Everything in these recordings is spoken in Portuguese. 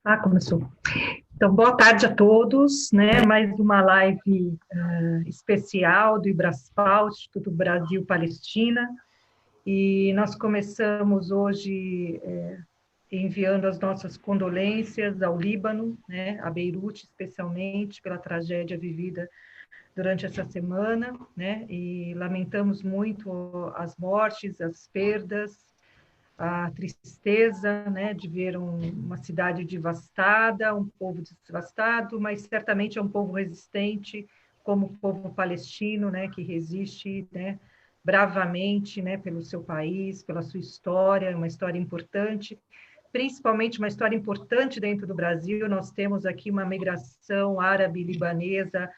Começou. Então, boa tarde a todos, né? Mais uma live especial do Ibraspal, Instituto Brasil-Palestina, e nós começamos hoje enviando as nossas condolências ao Líbano, né? A Beirute, especialmente, pela tragédia vivida durante essa semana, né? E lamentamos muito as mortes, as perdas, a tristeza, né, de ver uma cidade devastada, um povo devastado, mas certamente é um povo resistente, como o povo palestino, né, que resiste, né, bravamente, né, pelo seu país, pela sua história, uma história importante, principalmente uma história importante dentro do Brasil. Nós temos aqui uma migração árabe-libanesa,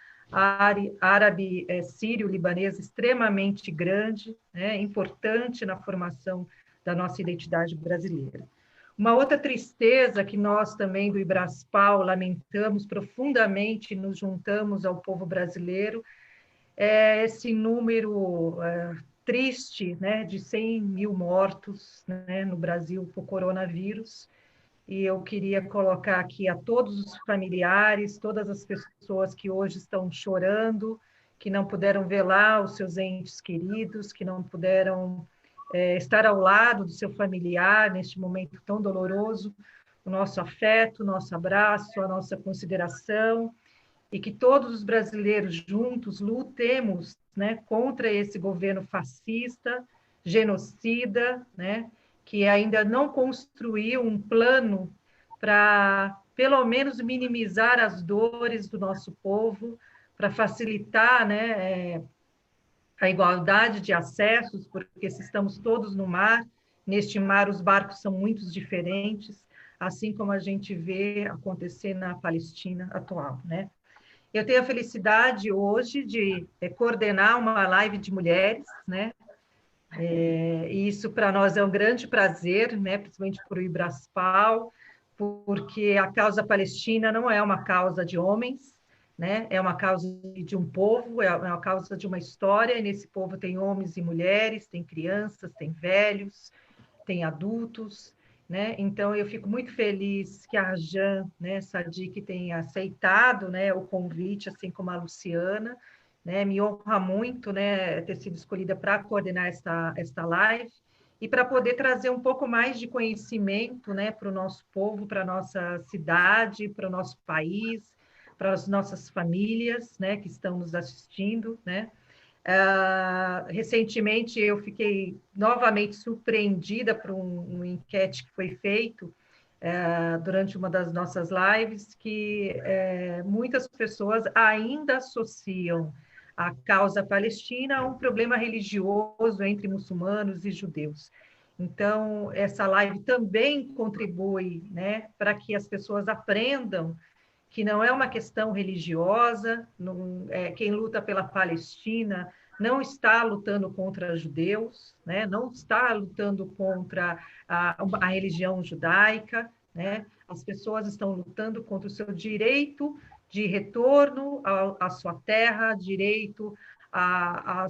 árabe-sírio-libanesa extremamente grande, né, importante na formação da nossa identidade brasileira. Uma outra tristeza que nós também do Ibraspal lamentamos profundamente, nos juntamos ao povo brasileiro, é esse número triste, né, de 100 mil mortos, né, no Brasil por coronavírus. E eu queria colocar aqui a todos os familiares, todas as pessoas que hoje estão chorando, que não puderam velar os seus entes queridos, que não puderam estar ao lado do seu familiar neste momento tão doloroso, o nosso afeto, o nosso abraço, a nossa consideração, e que todos os brasileiros juntos lutemos, né, contra esse governo fascista, genocida, né, que ainda não construiu um plano para, pelo menos, minimizar as dores do nosso povo, para facilitar, né, a igualdade de acessos, porque se estamos todos no mar, neste mar os barcos são muito diferentes, assim como a gente vê acontecer na Palestina atual, né? Eu tenho a felicidade hoje de coordenar uma live de mulheres, né? E isso para nós é um grande prazer, né? Principalmente para o Ibraspal, porque a causa palestina não é uma causa de homens, né? É uma causa de um povo, é uma causa de uma história, e nesse povo tem homens e mulheres, tem crianças, tem velhos, tem adultos, né? Então eu fico muito feliz que a Arjan, né, Sadiq tenha aceitado, né, o convite, assim como a Luciana, né? Me honra muito, né, ter sido escolhida para coordenar esta live e para poder trazer um pouco mais de conhecimento, né, para o nosso povo, para a nossa cidade, para o nosso país, para as nossas famílias, né, que estão nos assistindo, né? Recentemente, eu fiquei novamente surpreendida por um enquete que foi feito durante uma das nossas lives, que muitas pessoas ainda associam a causa palestina a um problema religioso entre muçulmanos e judeus. Então, essa live também contribui, né, para que as pessoas aprendam que não é uma questão religiosa, não, quem luta pela Palestina não está lutando contra judeus, né? Não está lutando contra a religião judaica, né? As pessoas estão lutando contra o seu direito de retorno à sua terra, direito à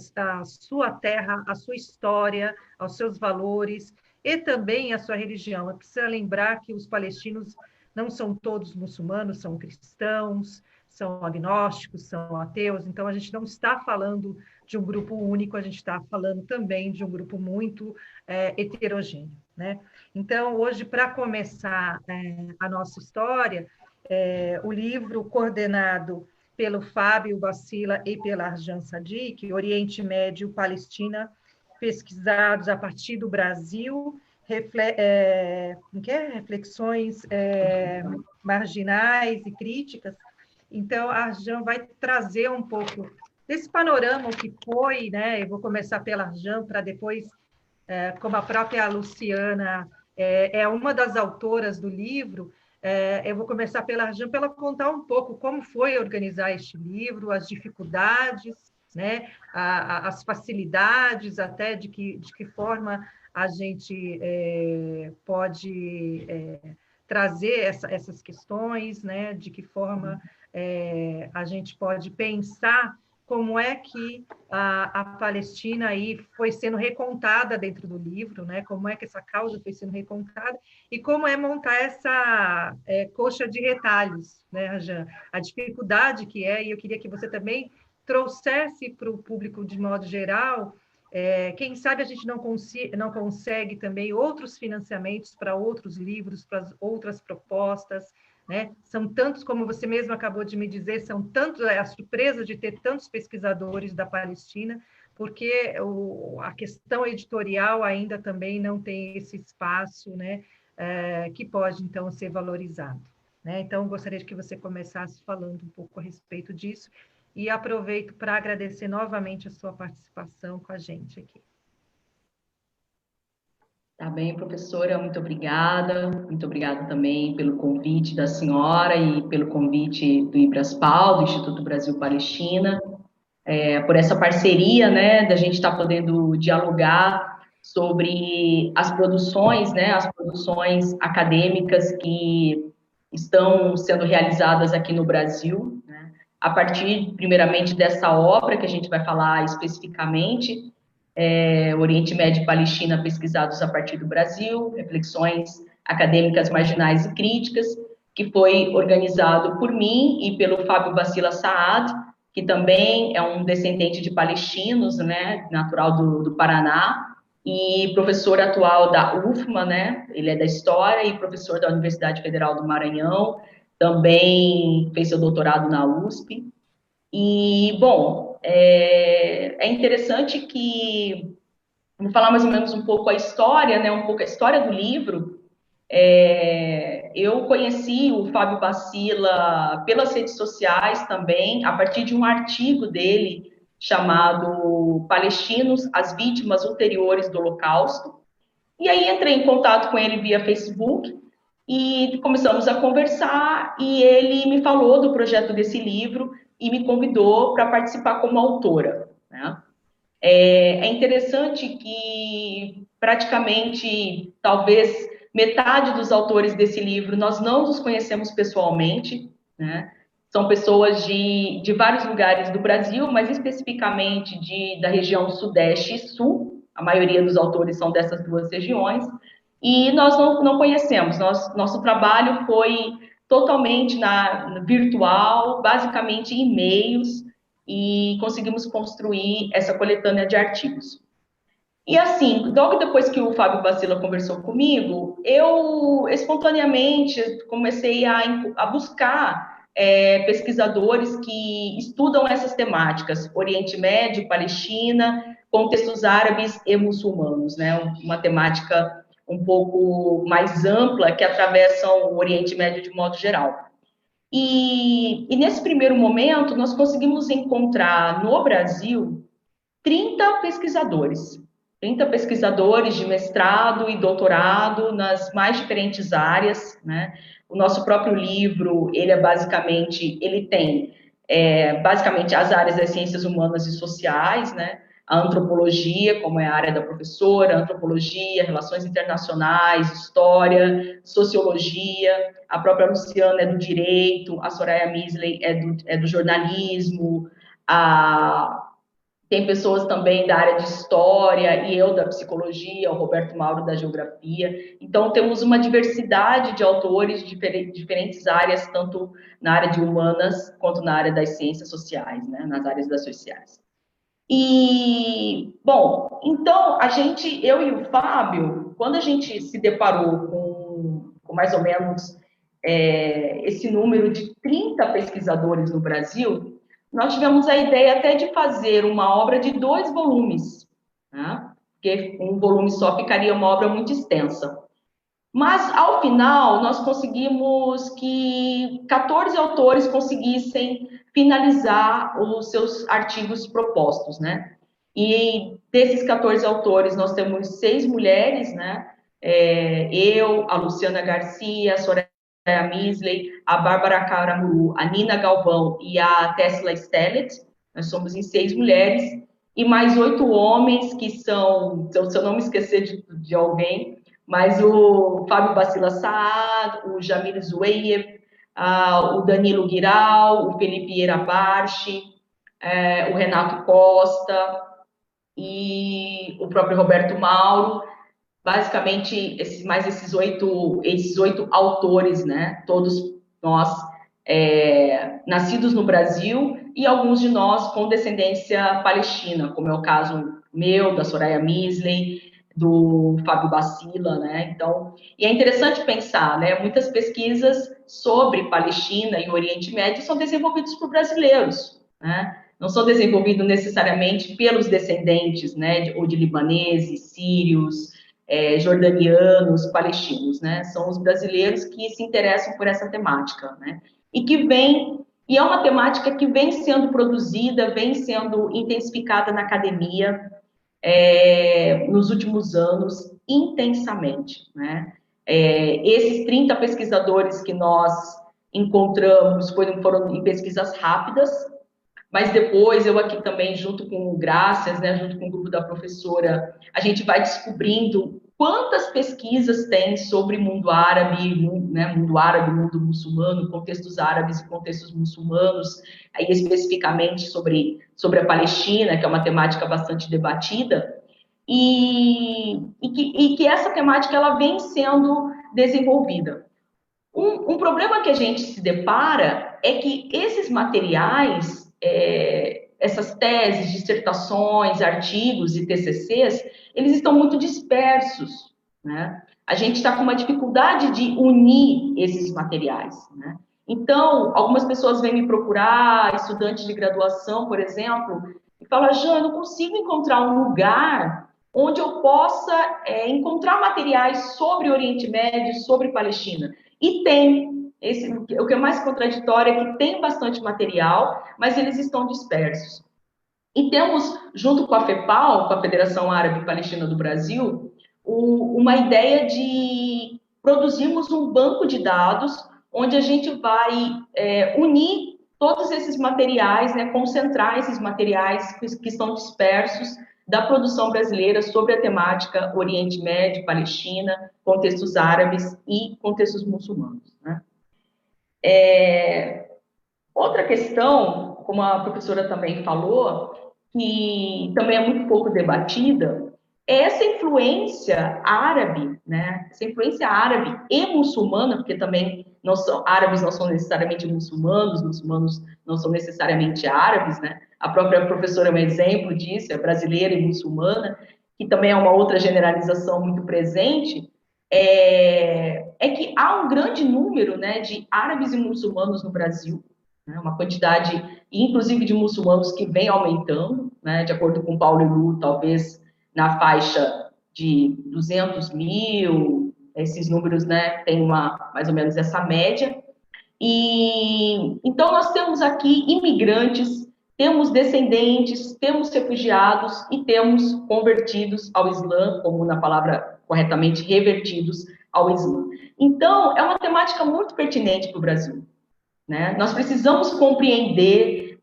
sua terra, à sua história, aos seus valores e também à sua religião. É preciso lembrar que os palestinos não são todos muçulmanos, são cristãos, são agnósticos, são ateus, então a gente não está falando de um grupo único, a gente está falando também de um grupo muito heterogêneo, né? Então, hoje, para começar a nossa história, o livro coordenado pelo Fábio Bacila e pela Arjan Sadiq, Oriente Médio, Palestina, pesquisados a partir do Brasil, reflexões marginais e críticas. Então, a Arjan vai trazer um pouco desse panorama que foi, né? Eu vou começar pela Arjan, para depois, como a própria Luciana é uma das autoras do livro, eu vou começar pela Arjan, para ela contar um pouco como foi organizar este livro, as dificuldades, né? As facilidades, até de que forma a gente pode trazer essas questões, né? De que forma a gente pode pensar como é que a Palestina aí foi sendo recontada dentro do livro, né? Como é que essa causa foi sendo recontada e como é montar essa coxa de retalhos, né, Rajan? A dificuldade que é, e eu queria que você também trouxesse para o público de modo geral, quem sabe a gente não consegue também outros financiamentos para outros livros, para outras propostas, né? São tantos, como você mesmo acabou de me dizer, são tantos, a surpresa de ter tantos pesquisadores da Palestina, porque a questão editorial ainda também não tem esse espaço, né, que pode, então, ser valorizado. Né? Então, gostaria que você começasse falando um pouco a respeito disso, e aproveito para agradecer novamente a sua participação com a gente aqui. Tá bem, professora, muito obrigada. Muito obrigada também pelo convite da senhora e pelo convite do Ibraspal, do Instituto Brasil-Palestina, por essa parceria, né, da gente estar podendo dialogar sobre as produções, né, as produções acadêmicas que estão sendo realizadas aqui no Brasil, né, a partir, primeiramente, dessa obra que a gente vai falar especificamente, Oriente Médio e Palestina pesquisados a partir do Brasil, reflexões acadêmicas marginais e críticas, que foi organizado por mim e pelo Fábio Bacila Saad, que também é um descendente de palestinos, né, natural do Paraná, e professor atual da UFMA, né, ele é da História e professor da Universidade Federal do Maranhão, também fez seu doutorado na USP. E, bom, é interessante que, vou falar mais ou menos um pouco a história, né, um pouco a história do livro. Eu conheci o Fábio Bacila pelas redes sociais também, a partir de um artigo dele chamado Palestinos, as Vítimas Ulteriores do Holocausto. E aí entrei em contato com ele via Facebook e começamos a conversar e ele me falou do projeto desse livro e me convidou para participar como autora, né? É interessante que praticamente, talvez, metade dos autores desse livro nós não os conhecemos pessoalmente, né? São pessoas de vários lugares do Brasil, mas especificamente da região Sudeste e Sul. A maioria dos autores são dessas duas regiões. E nós não conhecemos. Nosso trabalho foi totalmente virtual, basicamente em e-mails, e conseguimos construir essa coletânea de artigos. E assim, logo depois que o Fábio Bacila conversou comigo, eu espontaneamente comecei a buscar pesquisadores que estudam essas temáticas, Oriente Médio, Palestina, contextos árabes e muçulmanos, né? Uma temática um pouco mais ampla que atravessam o Oriente Médio de modo geral. E nesse primeiro momento, nós conseguimos encontrar no Brasil 30 pesquisadores. 30 pesquisadores de mestrado e doutorado nas mais diferentes áreas, né? O nosso próprio livro, ele tem basicamente as áreas das ciências humanas e sociais, né? A antropologia, como é a área da professora, antropologia, relações internacionais, história, sociologia, a própria Luciana é do direito, a Soraya Misley é do jornalismo, tem pessoas também da área de história e eu da psicologia, o Roberto Mauro da geografia. Então, temos uma diversidade de autores de diferentes áreas, tanto na área de humanas quanto na área das ciências sociais, né? Nas áreas das sociais. E, bom, então, eu e o Fábio, quando a gente se deparou com mais ou menos esse número de 30 pesquisadores no Brasil, nós tivemos a ideia até de fazer uma obra de 2 volumes, né? Porque um volume só ficaria uma obra muito extensa. Mas, ao final, nós conseguimos que 14 autores conseguissem finalizar os seus artigos propostos, né? E desses 14 autores, nós temos 6 mulheres, né? Eu, a Luciana Garcia, a Soraya Misley, a Bárbara Caramuru, a Nina Galvão e a Tesla Stellet. Nós somos em 6 mulheres. E mais 8 homens, que são, se eu não me esquecer de alguém, mas o Fábio Bacila Saad, o Jamil Zueyev, o Danilo Guiral, o Felipe Irabarchi, o Renato Costa e o próprio Roberto Mauro, basicamente esses oito autores, né? Todos nós nascidos no Brasil e alguns de nós com descendência palestina, como é o caso meu, da Soraya Misley, do Fábio Bacila, né? Então, e é interessante pensar, né? Muitas pesquisas sobre Palestina e Oriente Médio são desenvolvidas por brasileiros, né? Não são desenvolvidos necessariamente pelos descendentes, né? Ou de libaneses, sírios, jordanianos, palestinos, né? São os brasileiros que se interessam por essa temática, né? E é uma temática que vem sendo produzida, vem sendo intensificada na academia nos últimos anos, intensamente, né? Esses 30 pesquisadores que nós encontramos foram em pesquisas rápidas, mas depois eu aqui também, junto com o Graças, né, junto com o grupo da professora, a gente vai descobrindo quantas pesquisas tem sobre mundo árabe, mundo muçulmano, contextos árabes e contextos muçulmanos, aí especificamente sobre a Palestina, que é uma temática bastante debatida, e que essa temática ela vem sendo desenvolvida. Um problema que a gente se depara é que esses materiais, essas teses, dissertações, artigos e TCCs, eles estão muito dispersos, né? A gente está com uma dificuldade de unir esses materiais, né? Então, algumas pessoas vêm me procurar, estudantes de graduação, por exemplo, e falam, Jean, eu não consigo encontrar um lugar onde eu possa encontrar materiais sobre Oriente Médio, sobre Palestina. E tem. O que é mais contraditório é que tem bastante material, mas eles estão dispersos. E temos, junto com a FEPAL, com a Federação Árabe Palestina do Brasil, uma ideia de produzirmos um banco de dados onde a gente vai unir todos esses materiais, né, concentrar esses materiais que estão dispersos da produção brasileira sobre a temática Oriente Médio, Palestina, contextos árabes e contextos muçulmanos, né? Outra questão, como a professora também falou, que também é muito pouco debatida, é essa influência árabe, né? Essa influência árabe e muçulmana, porque também árabes não são necessariamente muçulmanos não são necessariamente árabes, né? A própria professora é um exemplo disso, é brasileira e muçulmana, que também é uma outra generalização muito presente, é que há um grande número, né, de árabes e muçulmanos no Brasil, né, uma quantidade, inclusive, de muçulmanos que vem aumentando, né, de acordo com Paulo Ilu, talvez na faixa de 200 mil, esses números, né, tem mais ou menos essa média. E então nós temos aqui imigrantes, temos descendentes, temos refugiados e temos convertidos ao Islã, como na palavra corretamente, revertidos ao Islã. Então, é uma temática muito pertinente para o Brasil, né? Nós precisamos compreender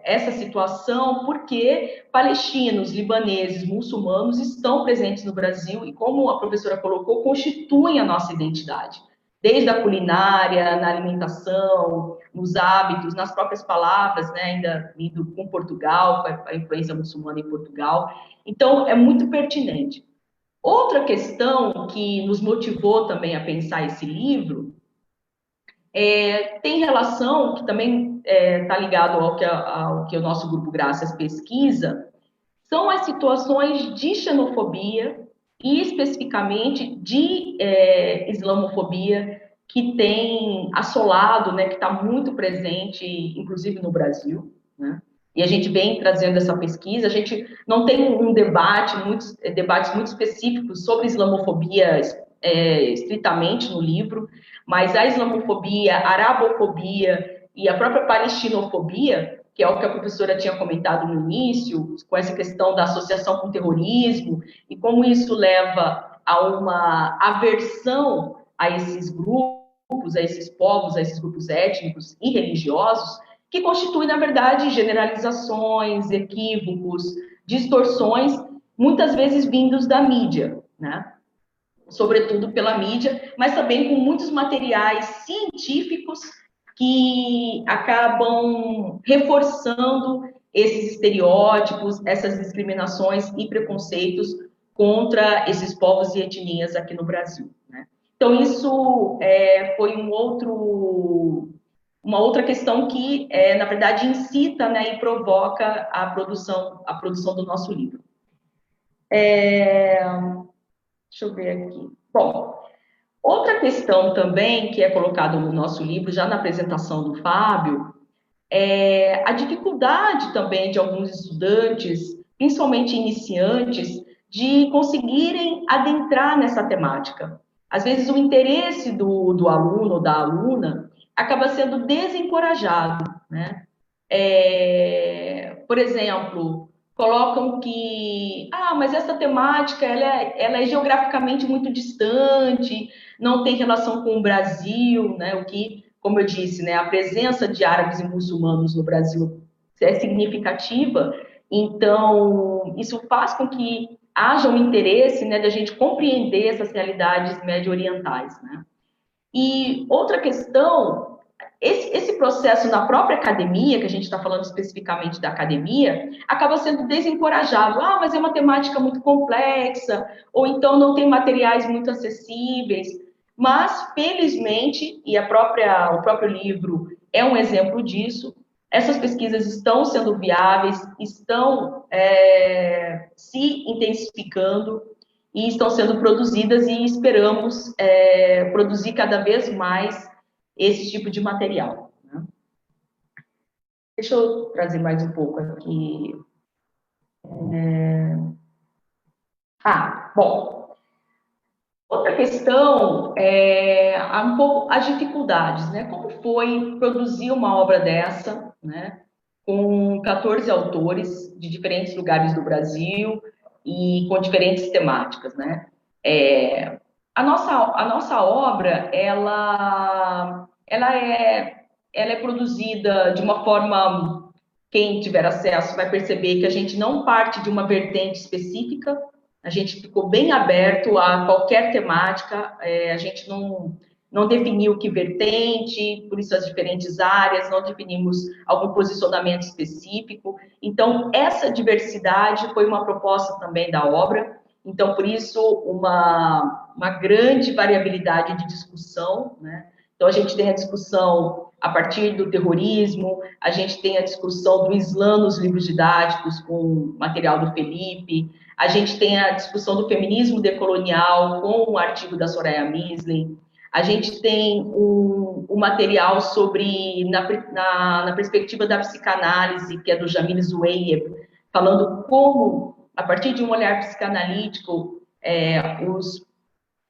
essa situação porque palestinos, libaneses, muçulmanos estão presentes no Brasil e, como a professora colocou, constituem a nossa identidade. Desde a culinária, na alimentação, nos hábitos, nas próprias palavras, né? Ainda indo com Portugal, com a influência muçulmana em Portugal. Então, é muito pertinente. Outra questão que nos motivou também a pensar esse livro tem relação, que também está ligado ao que o nosso Grupo Graças pesquisa, são as situações de xenofobia e especificamente de islamofobia que tem assolado, né, que está muito presente, inclusive no Brasil, né? E a gente vem trazendo essa pesquisa, a gente não tem um debates muito específicos sobre islamofobia estritamente no livro, mas a islamofobia, a arabofobia e a própria palestinofobia, que é o que a professora tinha comentado no início, com essa questão da associação com terrorismo, e como isso leva a uma aversão a esses grupos, a esses povos, a esses grupos étnicos e religiosos, que constitui, na verdade, generalizações, equívocos, distorções, muitas vezes vindos da mídia, né? Sobretudo pela mídia, mas também com muitos materiais científicos que acabam reforçando esses estereótipos, essas discriminações e preconceitos contra esses povos e etnias aqui no Brasil, né? Então, isso foi uma outra questão que, na verdade, incita, né, e provoca a produção do nosso livro. Deixa eu ver aqui. Bom, outra questão também que é colocada no nosso livro, já na apresentação do Fábio, é a dificuldade também de alguns estudantes, principalmente iniciantes, de conseguirem adentrar nessa temática. Às vezes, o interesse do aluno ou da aluna acaba sendo desencorajado, né? Por exemplo, colocam que, mas essa temática ela é geograficamente muito distante, não tem relação com o Brasil, né? O que, como eu disse, né, a presença de árabes e muçulmanos no Brasil é significativa, então isso faz com que haja um interesse, né, da gente compreender essas realidades médio-orientais, né? E outra questão, esse processo na própria academia, que a gente está falando especificamente da academia, acaba sendo desencorajado. Mas é uma temática muito complexa, ou então não tem materiais muito acessíveis. Mas, felizmente, e o próprio livro é um exemplo disso, essas pesquisas estão sendo viáveis, estão se intensificando, e estão sendo produzidas e esperamos produzir cada vez mais esse tipo de material, né? Deixa eu trazer mais um pouco aqui. Bom, outra questão é um pouco as dificuldades, né? Como foi produzir uma obra dessa, né? Com 14 autores de diferentes lugares do Brasil e com diferentes temáticas, né? A nossa obra, ela é produzida de uma forma, quem tiver acesso vai perceber que a gente não parte de uma vertente específica, a gente ficou bem aberto a qualquer temática, a gente não definiu que vertente, por isso as diferentes áreas, não definimos algum posicionamento específico. Então, essa diversidade foi uma proposta também da obra. Então, por isso, uma grande variabilidade de discussão, né? Então, a gente tem a discussão a partir do terrorismo, a gente tem a discussão do Islã nos livros didáticos, com o material do Felipe, a gente tem a discussão do feminismo decolonial, com o artigo da Soraya Misley, a gente tem um material sobre, na perspectiva da psicanálise, que é do Jamil Zueyer, falando como, a partir de um olhar psicanalítico,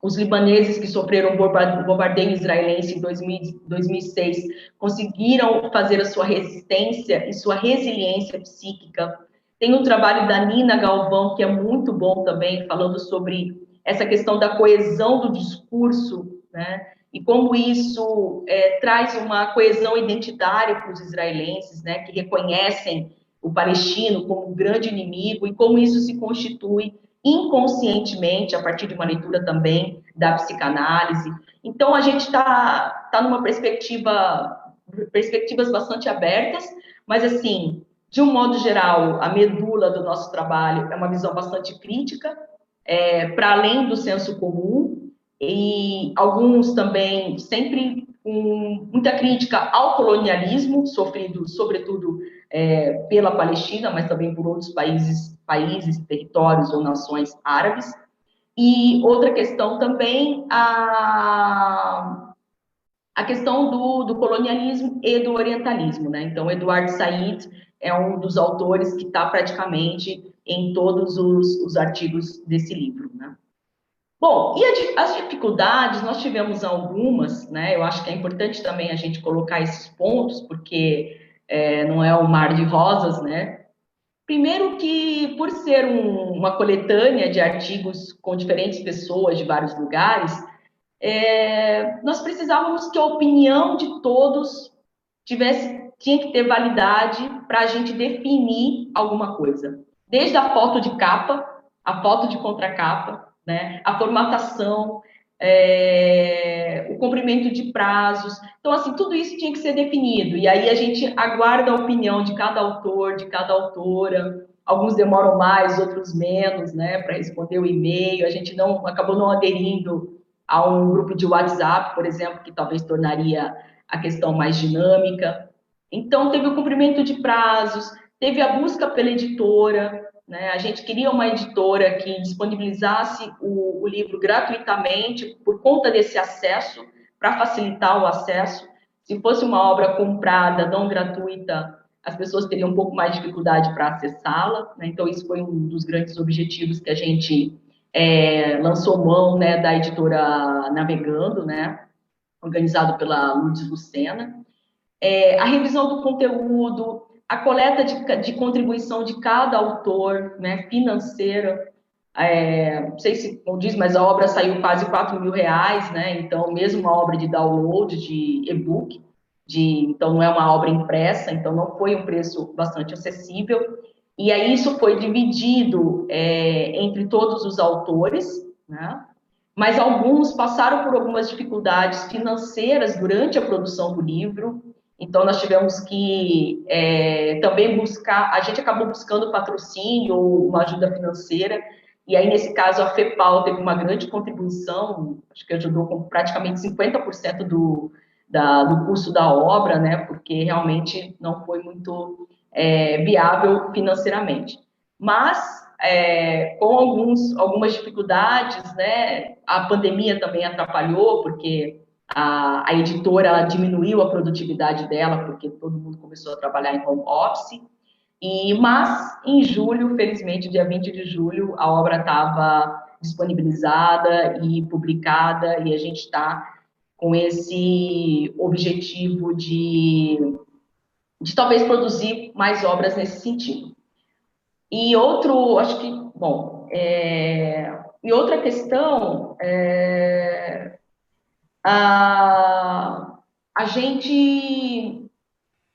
os libaneses que sofreram o bombardeio israelense em 2006 conseguiram fazer a sua resistência e sua resiliência psíquica. Tem um trabalho da Nina Galvão, que é muito bom também, falando sobre essa questão da coesão do discurso, né? E como isso traz uma coesão identitária para os israelenses, né? Que reconhecem o palestino como um grande inimigo, e como isso se constitui inconscientemente, a partir de uma leitura também da psicanálise. Então, a gente está numa perspectivas bastante abertas, mas, assim, de um modo geral, a medula do nosso trabalho é uma visão bastante crítica, para além do senso comum, e alguns também sempre com muita crítica ao colonialismo, sofrido, sobretudo, pela Palestina, mas também por outros países, territórios ou nações árabes. E outra questão também, a questão do colonialismo e do orientalismo, né? Então, Eduardo Said é um dos autores que está praticamente em todos os artigos desse livro, né? Bom, e as dificuldades, nós tivemos algumas, né? Eu acho que é importante também a gente colocar esses pontos, porque não é um mar de rosas, né? Primeiro que, por ser uma coletânea de artigos com diferentes pessoas de vários lugares, nós precisávamos que a opinião de todos tinha que ter validade para a gente definir alguma coisa. Desde a foto de capa, a foto de contracapa, né, a formatação, o cumprimento de prazos. Então, assim, tudo isso tinha que ser definido. E aí a gente aguarda a opinião de cada autor, de cada autora. Alguns demoram mais, outros menos, né, para responder o e-mail. A gente não acabou não aderindo a um grupo de WhatsApp, por exemplo, que talvez tornaria a questão mais dinâmica. Então, teve o cumprimento de prazos, teve a busca pela editora, né? A gente queria uma editora que disponibilizasse o livro gratuitamente por conta desse acesso, para facilitar o acesso. Se fosse uma obra comprada, não gratuita, as pessoas teriam um pouco mais de dificuldade para acessá-la, né? Então, isso foi um dos grandes objetivos que a gente lançou mão, né, da editora Navegando, né, organizado pela Lourdes Lucena. A revisão do conteúdo, a coleta de contribuição de cada autor, né, financeira. Não sei se como diz, mas a obra saiu quase R$ 4.000, né? Então, mesmo uma obra de download, de e-book, então não é uma obra impressa, então não foi um preço bastante acessível. E aí isso foi dividido entre todos os autores, né? Mas alguns passaram por algumas dificuldades financeiras durante a produção do livro, então nós tivemos que também buscar, a gente acabou buscando patrocínio ou uma ajuda financeira, e aí nesse caso a FEPAL teve uma grande contribuição, acho que ajudou com praticamente 50% do custo da obra, né, porque realmente não foi muito viável financeiramente. Mas com algumas dificuldades, né? A pandemia também atrapalhou, porque a editora diminuiu a produtividade dela, porque todo mundo começou a trabalhar em home office. Mas em julho, felizmente, dia 20 de julho, a obra estava disponibilizada e publicada, e a gente está com esse objetivo de talvez produzir mais obras nesse sentido. E outro, acho que, bom, e outra questão, a, a gente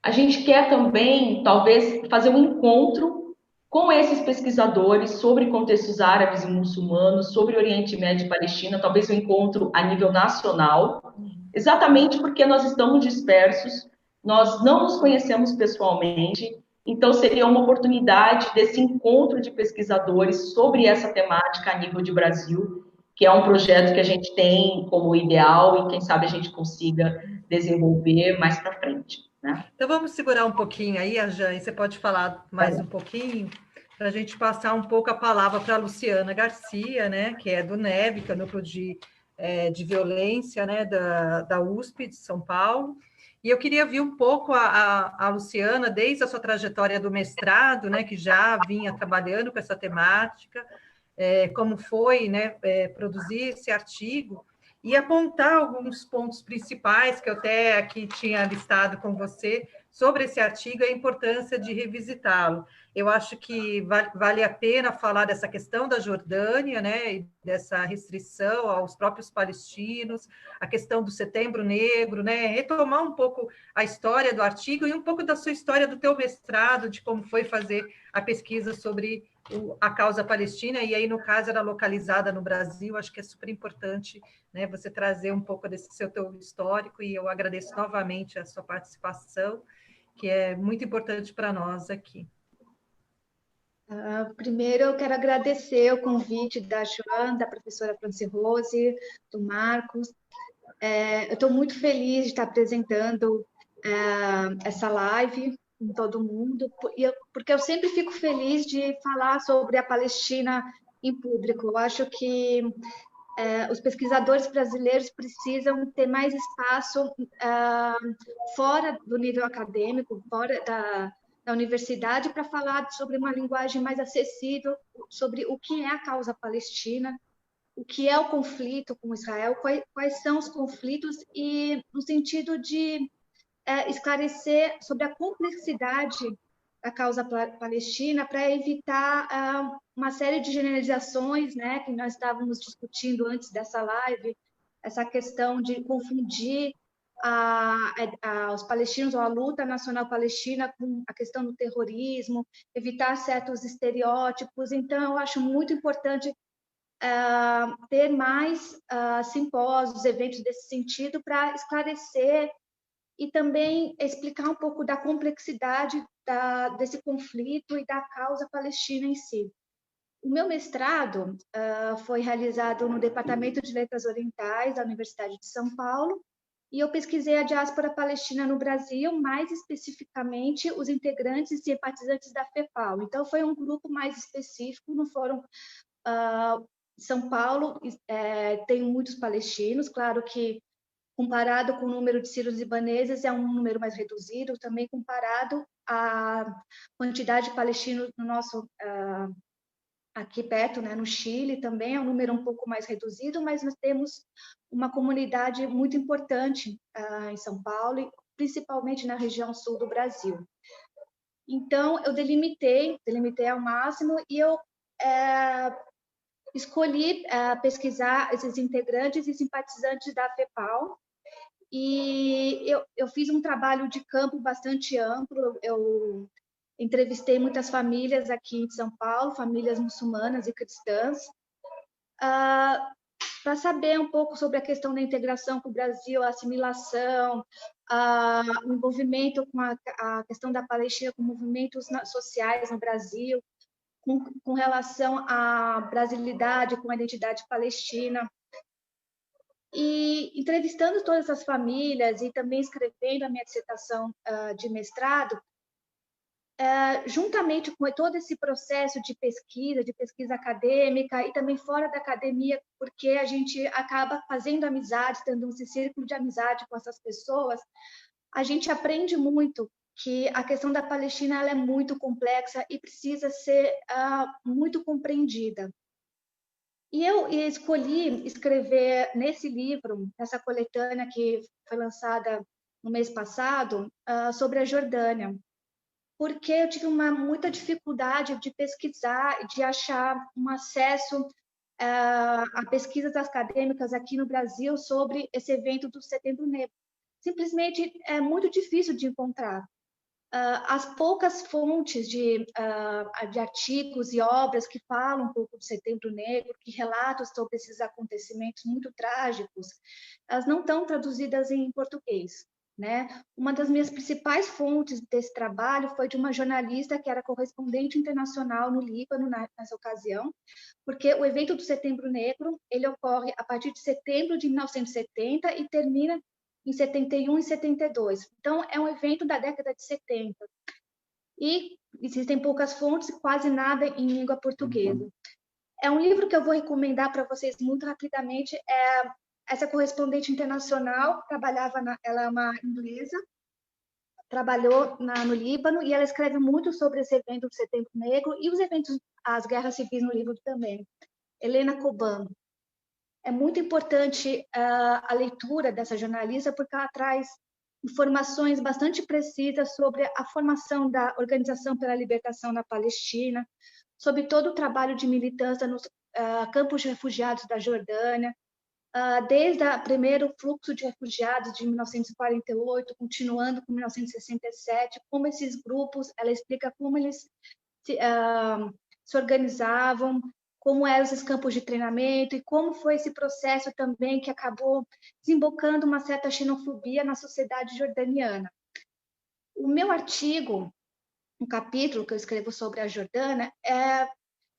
a gente quer também, talvez, fazer um encontro com esses pesquisadores sobre contextos árabes e muçulmanos, sobre Oriente Médio e Palestina, talvez um encontro a nível nacional, exatamente porque nós estamos dispersos, nós não nos conhecemos pessoalmente, então seria uma oportunidade desse encontro de pesquisadores sobre essa temática a nível de Brasil, que é um projeto que a gente tem como ideal e quem sabe a gente consiga desenvolver mais para frente. Né? Então vamos segurar um pouquinho aí, a Jane, você pode falar mais um pouquinho, para a gente passar um pouco a palavra para a Luciana Garcia, né, que é do NEV, que é o Núcleo de Violência, né, da USP de São Paulo. E eu queria ver um pouco a Luciana, desde a sua trajetória do mestrado, né, que já vinha trabalhando com essa temática, como foi, né, produzir esse artigo, e apontar alguns pontos principais que eu até aqui tinha listado com você sobre esse artigo e a importância de revisitá-lo. Eu acho que vale a pena falar dessa questão da Jordânia, né, e dessa restrição aos próprios palestinos, a questão do Setembro Negro, né, retomar um pouco a história do artigo e um pouco da sua história do teu mestrado, de como foi fazer a pesquisa sobre a causa palestina, e aí, no caso, era localizada no Brasil. Acho que é super importante, né, você trazer um pouco desse seu teu histórico, e eu agradeço novamente a sua participação, que é muito importante para nós aqui. Primeiro, eu quero agradecer o convite da Joana, da professora Franci Rose, do Marcos. Eu estou muito feliz de estar apresentando essa live com todo mundo, porque eu sempre fico feliz de falar sobre a Palestina em público. Eu acho que os pesquisadores brasileiros precisam ter mais espaço fora do nível acadêmico, fora da universidade, para falar sobre uma linguagem mais acessível, sobre o que é a causa palestina, o que é o conflito com Israel, quais são os conflitos, e no sentido de esclarecer sobre a complexidade da causa palestina, para evitar uma série de generalizações, né, que nós estávamos discutindo antes dessa live, essa questão de confundir os palestinos ou a luta nacional palestina com a questão do terrorismo, evitar certos estereótipos. Então, eu acho muito importante ter mais simpósios, eventos desse sentido, para esclarecer e também explicar um pouco da complexidade desse conflito e da causa palestina em si. O meu mestrado foi realizado no Departamento de Letras Orientais da Universidade de São Paulo, e eu pesquisei a diáspora palestina no Brasil, mais especificamente os integrantes e simpatizantes da FEPAL. Então, foi um grupo mais específico no Fórum São Paulo. Tem muitos palestinos, claro que comparado com o número de sírios-libaneses, é um número mais reduzido, também comparado à quantidade de palestinos no nosso aqui perto, né, no Chile, também é um número um pouco mais reduzido, mas nós temos uma comunidade muito importante em São Paulo, principalmente na região sul do Brasil. Então, eu delimitei ao máximo, e eu escolhi pesquisar esses integrantes e simpatizantes da FEPAL, e eu fiz um trabalho de campo bastante amplo. Eu entrevistei muitas famílias aqui em São Paulo, famílias muçulmanas e cristãs, para saber um pouco sobre a questão da integração com o Brasil, a assimilação, o envolvimento com a questão da Palestina, com movimentos sociais no Brasil, com relação à brasilidade, com a identidade palestina. E entrevistando todas as famílias e também escrevendo a minha dissertação de mestrado, juntamente com todo esse processo de pesquisa acadêmica e também fora da academia, porque a gente acaba fazendo amizade, tendo esse círculo de amizade com essas pessoas, a gente aprende muito que a questão da Palestina ela é muito complexa e precisa ser muito compreendida. E eu escolhi escrever nesse livro, nessa coletânea que foi lançada no mês passado, sobre a Jordânia, porque eu tive muita dificuldade de pesquisar, de achar um acesso a pesquisas acadêmicas aqui no Brasil sobre esse evento do Setembro Negro. Simplesmente é muito difícil de encontrar. As poucas fontes de artigos e obras que falam um pouco do Setembro Negro, que relatam sobre esses acontecimentos muito trágicos, elas não estão traduzidas em português, né? Uma das minhas principais fontes desse trabalho foi de uma jornalista que era correspondente internacional no Líbano nessa ocasião, porque o evento do Setembro Negro ele ocorre a partir de setembro de 1970 e termina em 71 e 72. Então, é um evento da década de 70. E existem poucas fontes, quase nada em língua portuguesa. É um livro que eu vou recomendar para vocês muito rapidamente. Essa correspondente internacional, ela é uma inglesa, trabalhou no Líbano, e ela escreve muito sobre esse evento do Setembro Negro e os eventos, as guerras civis no Líbano também. Helena Coban. É muito importante a leitura dessa jornalista, porque ela traz informações bastante precisas sobre a formação da Organização pela Libertação na Palestina, sobre todo o trabalho de militância nos campos de refugiados da Jordânia, desde o primeiro fluxo de refugiados de 1948, continuando com 1967, como esses grupos, ela explica como eles se organizavam, como eram esses campos de treinamento e como foi esse processo também que acabou desembocando uma certa xenofobia na sociedade jordaniana. O meu artigo, um capítulo que eu escrevo sobre a Jordânia,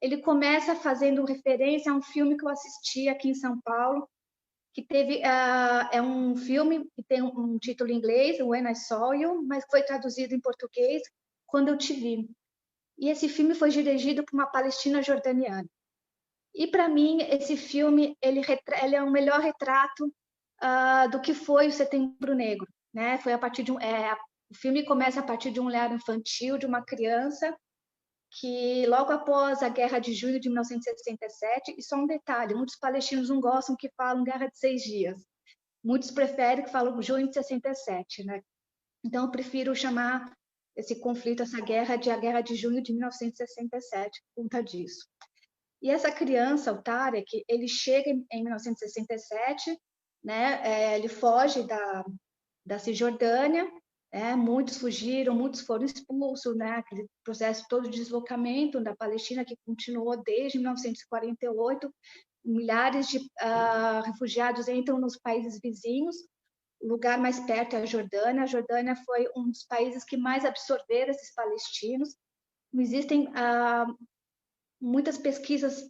ele começa fazendo referência a um filme que eu assisti aqui em São Paulo, que teve, é um filme que tem um título em inglês, When I Saw You, mas foi traduzido em português, Quando Eu Te Vi. E esse filme foi dirigido por uma palestina jordaniana. E, para mim, esse filme ele é o melhor retrato do que foi o Setembro Negro, né? Foi a partir de o filme começa a partir de um olhar infantil de uma criança que, logo após a Guerra de Junho de 1967, e só um detalhe, muitos palestinos não gostam que falam Guerra de 6 Dias. Muitos preferem que falam Junho de 67, né? Então, eu prefiro chamar esse conflito, essa guerra, de a Guerra de Junho de 1967, por conta disso. E essa criança, o Tarek, ele chega em 1967, né? Ele foge da Cisjordânia, muitos fugiram, muitos foram expulsos, né? Aquele processo todo de deslocamento da Palestina que continuou desde 1948, milhares de refugiados entram nos países vizinhos. O lugar mais perto é a Jordânia. A Jordânia foi um dos países que mais absorveram esses palestinos. Existem muitas pesquisas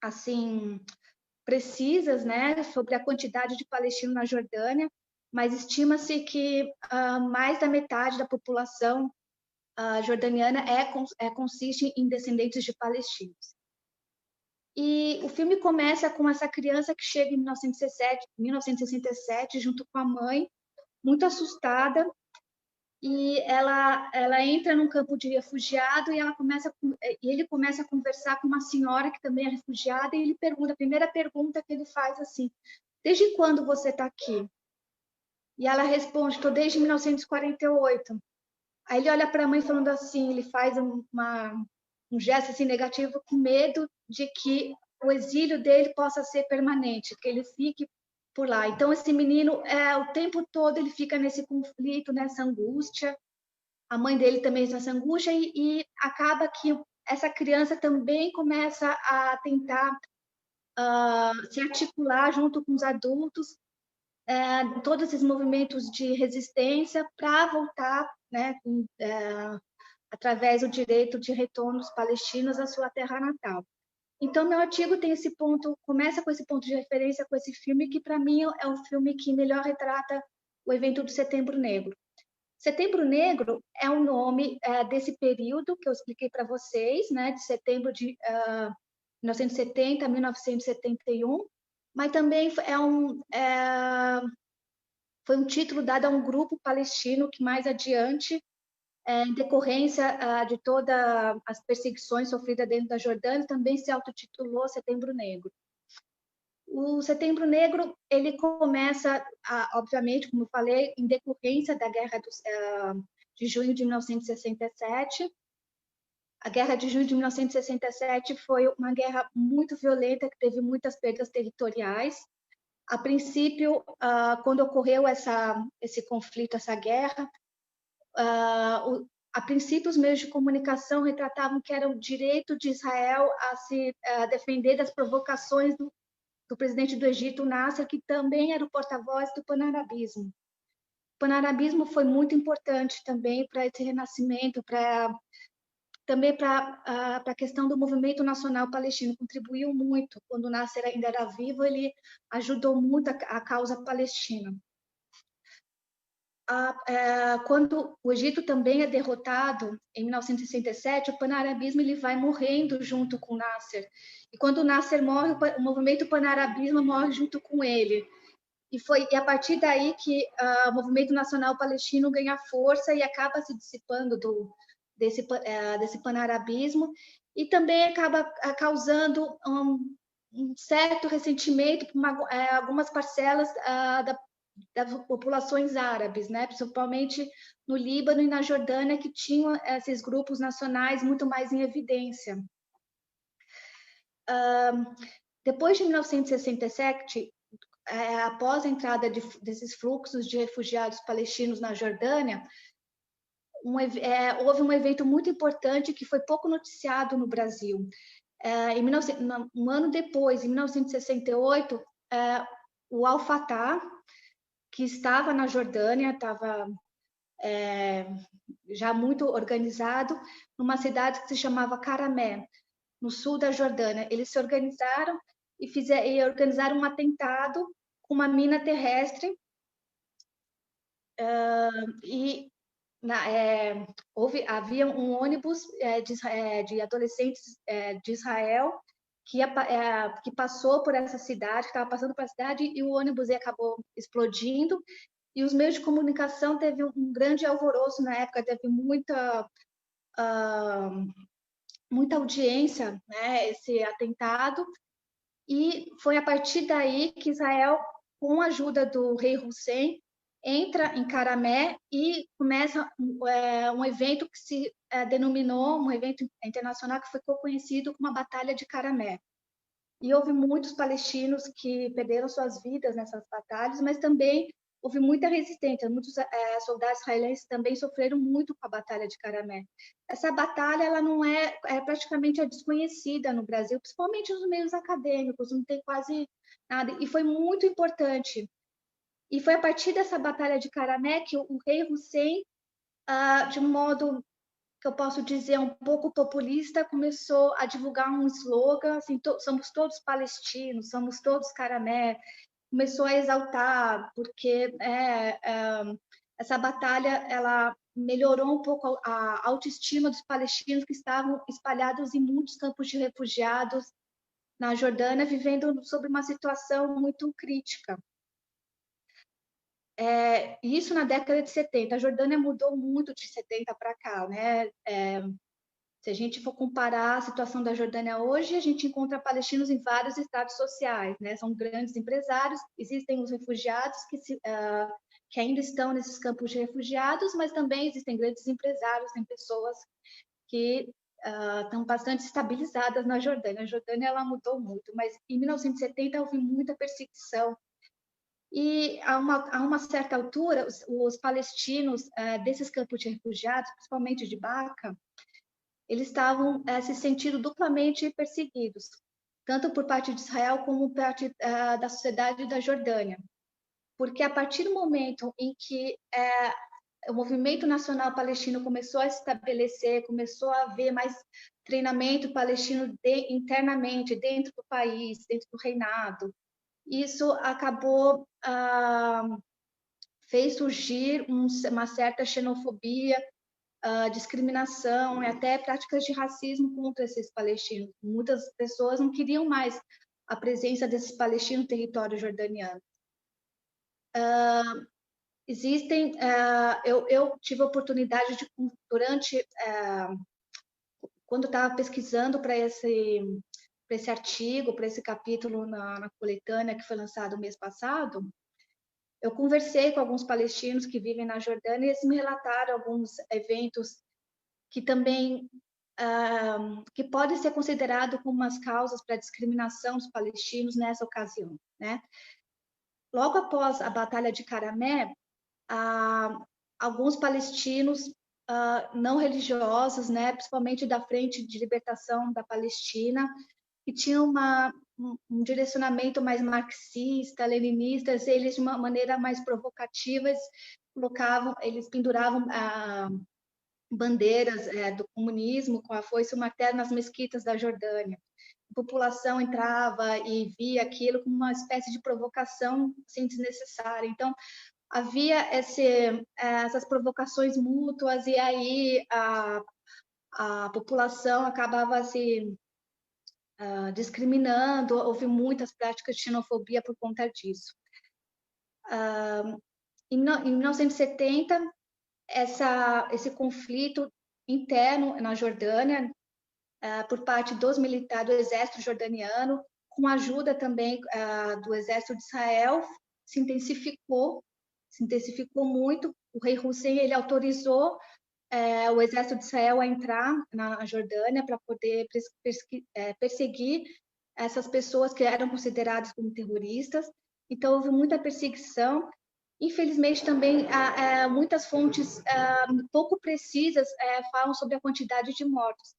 assim precisas, né, sobre a quantidade de palestinos na Jordânia, mas estima-se que mais da metade da população jordaniana consiste em descendentes de palestinos. E o filme começa com essa criança que chega em 1967, junto com a mãe, muito assustada, e ela entra num campo de refugiado e ele começa a conversar com uma senhora que também é refugiada, e ele pergunta, a primeira pergunta que ele faz assim: desde quando você está aqui? E ela responde: estou desde 1948. Aí ele olha para a mãe falando assim, ele faz um gesto assim negativo, com medo de que o exílio dele possa ser permanente, que ele fique por lá. Então esse menino o tempo todo ele fica nesse conflito, nessa angústia. A mãe dele também está nessa angústia e acaba que essa criança também começa a tentar se articular junto com os adultos, todos esses movimentos de resistência para voltar, né, através do direito de retorno dos palestinos à sua terra natal. Então, meu artigo tem esse ponto, começa com esse ponto de referência, com esse filme, que para mim é o filme que melhor retrata o evento do Setembro Negro. Setembro Negro é o nome desse período que eu expliquei para vocês, né, de setembro de 1970 a 1971, mas também foi um título dado a um grupo palestino que mais adiante, em decorrência de todas as perseguições sofridas dentro da Jordânia, também se autotitulou Setembro Negro. O Setembro Negro, ele começa, obviamente, como eu falei, em decorrência da Guerra de junho de 1967. A Guerra de junho de 1967 foi uma guerra muito violenta, que teve muitas perdas territoriais. A princípio, quando ocorreu esse conflito, essa guerra, a princípio os meios de comunicação retratavam que era o direito de Israel a se defender das provocações do presidente do Egito, Nasser, que também era o porta-voz do panarabismo. O panarabismo foi muito importante também para esse renascimento, também para a questão do movimento nacional palestino, contribuiu muito. Quando Nasser ainda era vivo, ele ajudou muito a causa palestina. Quando o Egito também é derrotado, em 1967, o panarabismo ele vai morrendo junto com Nasser. E quando Nasser morre, o movimento panarabismo morre junto com ele. E a partir daí que o movimento nacional palestino ganha força e acaba se dissipando desse panarabismo, e também acaba causando um certo ressentimento por algumas parcelas das populações árabes, né? Principalmente no Líbano e na Jordânia, que tinham esses grupos nacionais muito mais em evidência. Depois de 1967, após a entrada desses fluxos de refugiados palestinos na Jordânia, houve um evento muito importante que foi pouco noticiado no Brasil. Um ano depois, em 1968, o Al-Fatah, que estava na Jordânia, estava já muito organizado, numa cidade que se chamava Karamé, no sul da Jordânia. Eles se organizaram e organizaram um atentado com uma mina terrestre, havia um ônibus de adolescentes de Israel que passou por essa cidade, que estava passando por essa cidade, e o ônibus acabou explodindo, e os meios de comunicação teve um grande alvoroço na época, teve muita audiência, né, esse atentado, e foi a partir daí que Israel, com a ajuda do rei Hussein, entra em Karamé e começa um evento que se denominou, um evento internacional que ficou conhecido como a Batalha de Karamé. E houve muitos palestinos que perderam suas vidas nessas batalhas, mas também houve muita resistência. Muitos soldados israelenses também sofreram muito com a Batalha de Caramé. Essa batalha ela não praticamente desconhecida no Brasil, principalmente nos meios acadêmicos, não tem quase nada. E foi muito importante. E foi a partir dessa Batalha de Caramé que o rei Hussein, de um modo que eu posso dizer um pouco populista, começou a divulgar um slogan, assim, somos todos palestinos, somos todos Caramé. Começou a exaltar, porque essa batalha ela melhorou um pouco a autoestima dos palestinos que estavam espalhados em muitos campos de refugiados na Jordânia, vivendo sob uma situação muito crítica. Isso na década de 70. A Jordânia mudou muito de 70 para cá, né? Se a gente for comparar a situação da Jordânia hoje, a gente encontra palestinos em vários estados sociais, né? São grandes empresários, existem os refugiados que ainda estão nesses campos de refugiados, mas também existem grandes empresários, tem pessoas que estão bastante estabilizadas na Jordânia. A Jordânia ela mudou muito, mas em 1970 houve muita perseguição. E a uma certa altura, os palestinos desses campos de refugiados, principalmente de Baca, eles estavam se sentindo duplamente perseguidos, tanto por parte de Israel como por parte da sociedade da Jordânia. Porque a partir do momento em que o movimento nacional palestino começou a se estabelecer, começou a haver mais treinamento palestino internamente, dentro do país, dentro do reinado, isso acabou, fez surgir uma certa xenofobia, discriminação e até práticas de racismo contra esses palestinos. Muitas pessoas não queriam mais a presença desses palestinos no território jordaniano. Eu tive a oportunidade de, quando estava pesquisando para esse artigo, para esse capítulo na coletânea que foi lançado mês passado, eu conversei com alguns palestinos que vivem na Jordânia e eles me relataram alguns eventos que também que podem ser considerados como umas causas para a discriminação dos palestinos nessa ocasião, né? Logo após a Batalha de Caramé, alguns palestinos não religiosos, né, principalmente da Frente de Libertação da Palestina, que tinham um direcionamento mais marxista, leninista, eles de uma maneira mais provocativa, eles penduravam bandeiras do comunismo com a foice e o martelo nas mesquitas da Jordânia. A população entrava e via aquilo como uma espécie de provocação assim, desnecessária. Então, havia essas provocações mútuas e aí a população acabava se discriminando, houve muitas práticas de xenofobia por conta disso. Em 1970, esse conflito interno na Jordânia, por parte dos militares do exército jordaniano, com a ajuda também do exército de Israel, se intensificou muito. O rei Hussein ele autorizou o exército de Israel a entrar na Jordânia para poder perseguir essas pessoas que eram consideradas como terroristas. Então, houve muita perseguição. Infelizmente, também, muitas fontes pouco precisas falam sobre a quantidade de mortos.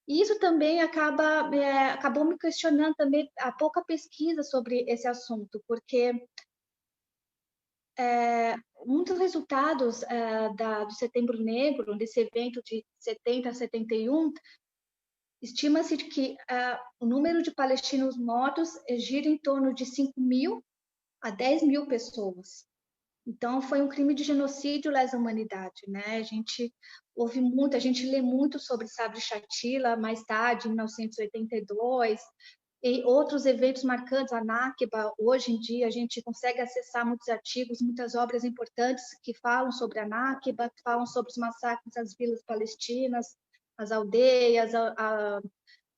E isso também acabou me questionando também a pouca pesquisa sobre esse assunto, porque muitos resultados do Setembro Negro, desse evento de 70 a 71, estima-se que o número de palestinos mortos gira em torno de 5.000 a 10.000 pessoas. Então, foi um crime de genocídio lesa humanidade, né? A gente lê muito sobre Sabri Shatila, mais tarde, em 1982, e outros eventos marcantes, a Nakba. Hoje em dia, a gente consegue acessar muitos artigos, muitas obras importantes que falam sobre a Nakba, que falam sobre os massacres das vilas palestinas, as aldeias, a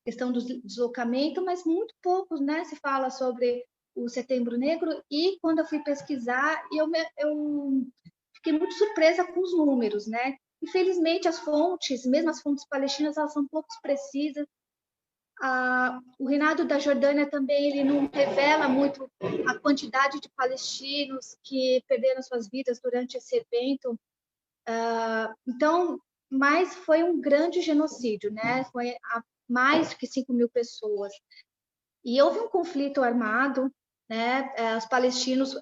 questão do deslocamento, mas muito pouco, né, se fala sobre o Setembro Negro. E quando eu fui pesquisar, eu fiquei muito surpresa com os números, né? Infelizmente, as fontes, mesmo as fontes palestinas, elas são pouco precisas O reinado da Jordânia também ele não revela muito a quantidade de palestinos que perderam suas vidas durante esse evento. Então, mas foi um grande genocídio, né? Foi mais de 5.000 pessoas. E houve um conflito armado, né? Os palestinos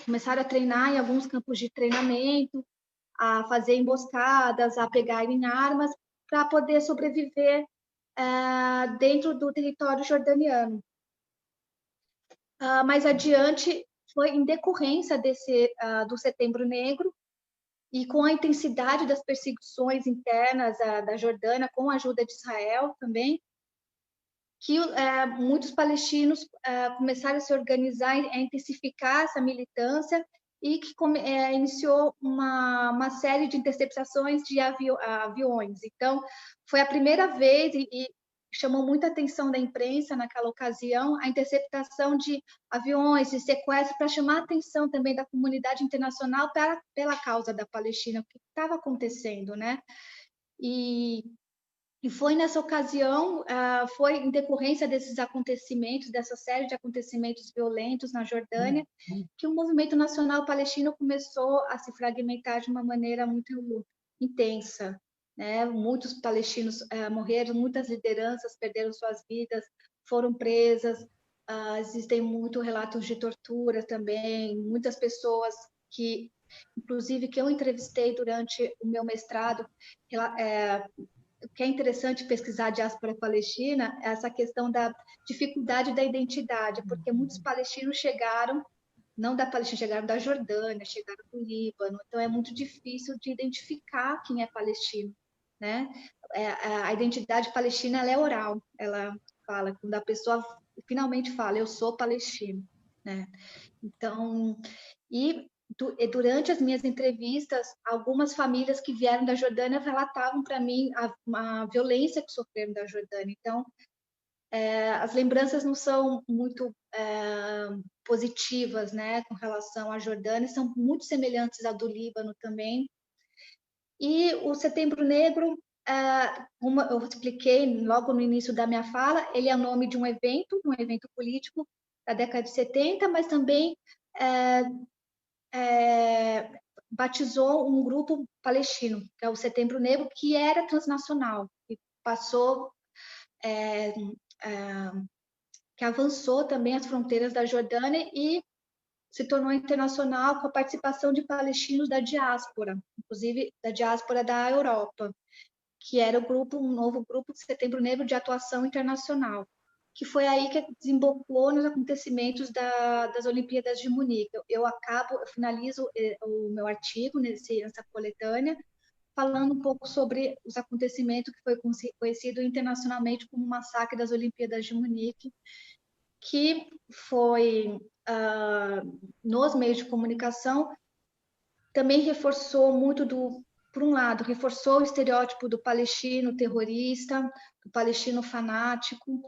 começaram a treinar em alguns campos de treinamento, a fazer emboscadas, a pegarem armas para poder sobreviver dentro do território jordaniano. Mais adiante, foi em decorrência do Setembro Negro e com a intensidade das perseguições internas da Jordânia, com a ajuda de Israel também, que muitos palestinos começaram a se organizar e a intensificar essa militância e que iniciou uma série de interceptações de aviões. Então, foi a primeira vez, e chamou muita atenção da imprensa naquela ocasião, a interceptação de aviões, de sequestro, para chamar a atenção também da comunidade internacional pela causa da Palestina, o que estava acontecendo, né? E foi nessa ocasião, foi em decorrência desses acontecimentos, dessa série de acontecimentos violentos na Jordânia, que o movimento nacional palestino começou a se fragmentar de uma maneira muito intensa, né? Muitos palestinos morreram, muitas lideranças perderam suas vidas, foram presas, existem muitos relatos de tortura também, muitas pessoas que, inclusive, que eu entrevistei durante o meu mestrado, o que é interessante pesquisar a diáspora palestina é essa questão da dificuldade da identidade, porque muitos palestinos chegaram, não da Palestina, chegaram da Jordânia, chegaram do Líbano, então é muito difícil de identificar quem é palestino, né? A identidade palestina ela é oral, ela fala, quando a pessoa finalmente fala, eu sou palestino, né? Então, durante as minhas entrevistas, algumas famílias que vieram da Jordânia relatavam para mim a violência que sofreram da Jordânia. Então, as lembranças não são muito positivas, né, com relação à Jordânia, são muito semelhantes à do Líbano também. E o Setembro Negro, como eu expliquei logo no início da minha fala, ele é o nome de um evento político da década de 70, mas também batizou um grupo palestino, que é o Setembro Negro, que era transnacional, e passou, que avançou também as fronteiras da Jordânia e se tornou internacional com a participação de palestinos da diáspora, inclusive da diáspora da Europa, que era um novo grupo de Setembro Negro de atuação internacional, que foi aí que desembocou nos acontecimentos das Olimpíadas de Munique. Eu finalizo o meu artigo nessa coletânea, falando um pouco sobre os acontecimentos que foi conhecido internacionalmente como o massacre das Olimpíadas de Munique, que foi, nos meios de comunicação, também reforçou muito por um lado, reforçou o estereótipo do palestino terrorista, do palestino fanático,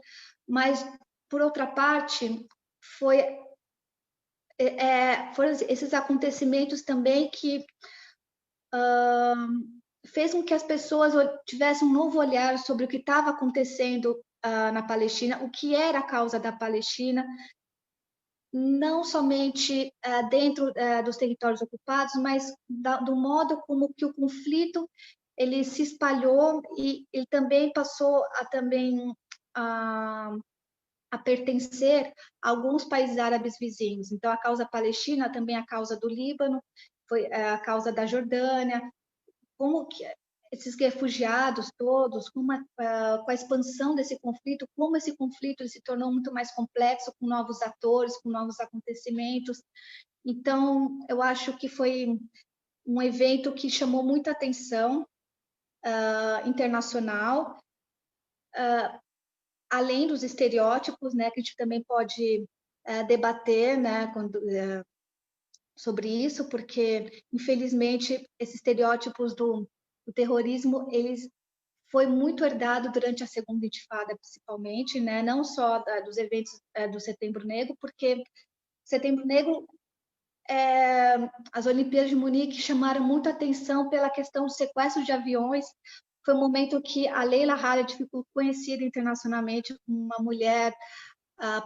mas, por outra parte, foram esses acontecimentos também que fez com que as pessoas tivessem um novo olhar sobre o que estava acontecendo na Palestina, o que era a causa da Palestina, não somente dentro dos territórios ocupados, mas do modo como que o conflito ele se espalhou e ele também passou a pertencer a alguns países árabes vizinhos. Então, a causa palestina, também a causa do Líbano, foi a causa da Jordânia, como que esses refugiados todos, com a expansão desse conflito, como esse conflito ele se tornou muito mais complexo, com novos atores, com novos acontecimentos. Então, eu acho que foi um evento que chamou muita atenção internacional, além dos estereótipos, né, que a gente também pode debater, né, sobre isso, porque, infelizmente, esses estereótipos do terrorismo, eles foi muito herdado durante a Segunda Intifada, principalmente, né, não só dos eventos do Setembro Negro, porque Setembro Negro, as Olimpíadas de Munique chamaram muita atenção pela questão do sequestro de aviões, foi um momento que a Leila Khaled ficou conhecida internacionalmente como uma mulher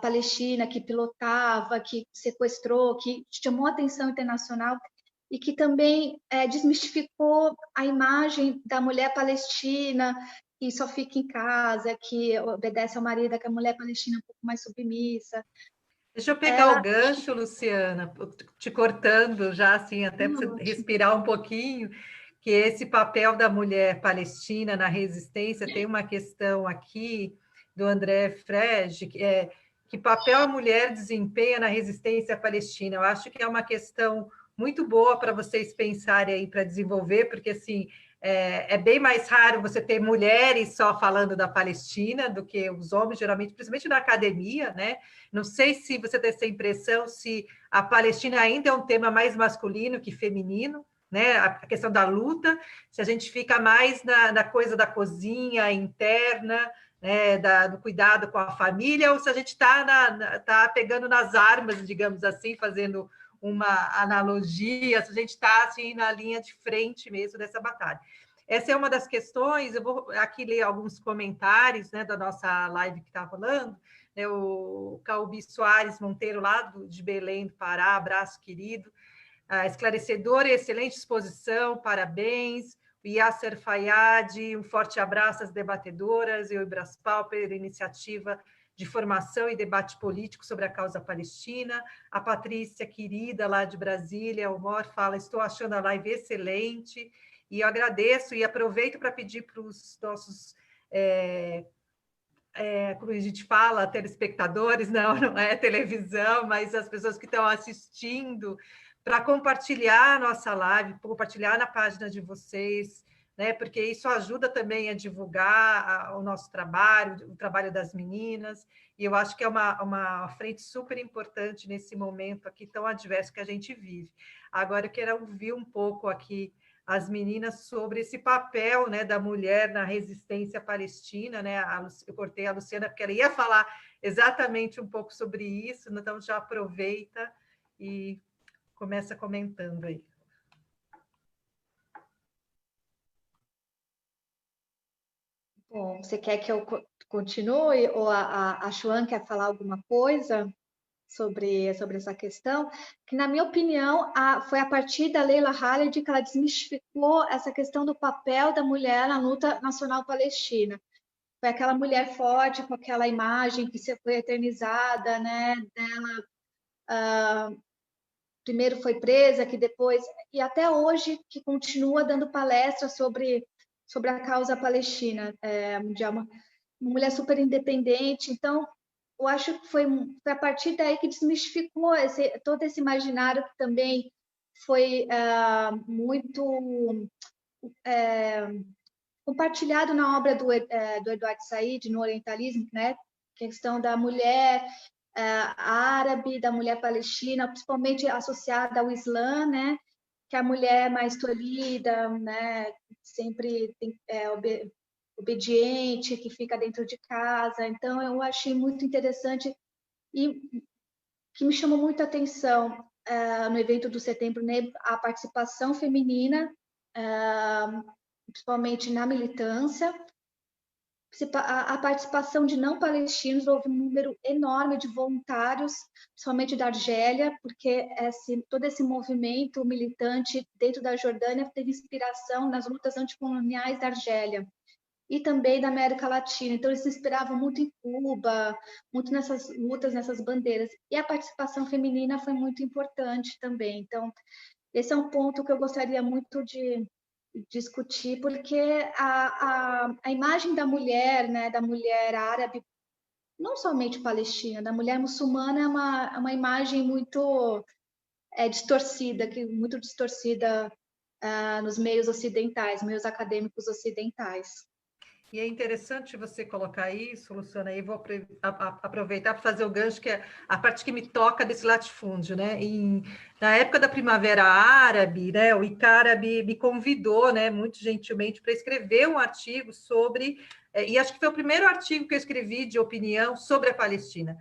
palestina que pilotava, que sequestrou, que chamou a atenção internacional e que também desmistificou a imagem da mulher palestina que só fica em casa, que obedece ao marido, que a mulher palestina é um pouco mais submissa. Deixa eu pegar o gancho, Luciana, te cortando já, assim, até para você respirar um pouquinho, que esse papel da mulher palestina na resistência, tem uma questão aqui do André Frege, que papel a mulher desempenha na resistência palestina. Eu acho que é uma questão muito boa para vocês pensarem aí, para desenvolver, porque, assim, é bem mais raro você ter mulheres só falando da Palestina do que os homens, geralmente, principalmente na academia, né? Não sei se você tem essa impressão, se a Palestina ainda é um tema mais masculino que feminino, né? A questão da luta, se a gente fica mais na coisa da cozinha interna, né? Do cuidado com a família, ou se a gente está pegando nas armas, digamos assim, fazendo uma analogia, se a gente está assim, na linha de frente mesmo dessa batalha. Essa é uma das questões, eu vou aqui ler alguns comentários, né, da nossa live que está rolando, né, o Caubi Soares Monteiro, lá de Belém do Pará, abraço querido, esclarecedora e excelente exposição, parabéns, o Yasser Fayad, um forte abraço às debatedoras e o Ibraspal pela iniciativa de formação e debate político sobre a causa palestina. A Patrícia, querida, lá de Brasília, o Mor fala, estou achando a live excelente, e eu agradeço e aproveito para pedir para os nossos, como a gente fala, telespectadores, não é televisão, mas as pessoas que estão assistindo, para compartilhar a nossa live, compartilhar na página de vocês, né? Porque isso ajuda também a divulgar o nosso trabalho, o trabalho das meninas, e eu acho que é uma frente super importante nesse momento aqui tão adverso que a gente vive. Agora eu quero ouvir um pouco aqui as meninas sobre esse papel, né, da mulher na resistência palestina, né? Eu cortei a Luciana porque ela ia falar exatamente um pouco sobre isso, então já aproveita e começa comentando aí. Bom, você quer que eu continue ou a Xuan quer falar alguma coisa sobre essa questão? Que, na minha opinião, foi a partir da Leila Khaled que ela desmistificou essa questão do papel da mulher na luta nacional palestina. Foi aquela mulher forte, com aquela imagem que foi eternizada, né, dela, primeiro foi presa, que depois, e até hoje, que continua dando palestras sobre a causa palestina mundial, uma mulher super independente. Então, eu acho que foi a partir daí que desmistificou todo esse imaginário que também foi muito compartilhado na obra do Edward Said, no Orientalismo, né? Questão da mulher árabe, da mulher palestina, principalmente associada ao Islã, né? Que a mulher é mais tolhida, né? Sempre obediente, que fica dentro de casa. Então, eu achei muito interessante e que me chamou muita atenção no evento do Setembro Negro, a participação feminina, principalmente na militância, a participação de não palestinos. Houve um número enorme de voluntários, principalmente da Argélia, porque todo esse movimento militante dentro da Jordânia teve inspiração nas lutas anticoloniais da Argélia e também da América Latina. Então, eles se inspiravam muito em Cuba, muito nessas lutas, nessas bandeiras. E a participação feminina foi muito importante também. Então, esse é um ponto que eu gostaria muito de discutir, porque a imagem da mulher, né, da mulher árabe, não somente palestina, da mulher muçulmana, é uma imagem muito distorcida, muito distorcida nos meios ocidentais, meios acadêmicos ocidentais. E é interessante você colocar isso, Luciana, aí vou aproveitar para fazer o gancho, que é a parte que me toca desse latifúndio, né? Na época da Primavera Árabe, né, o ICARAB me convidou, né, muito gentilmente, para escrever um artigo sobre, e acho que foi o primeiro artigo que eu escrevi de opinião sobre a Palestina,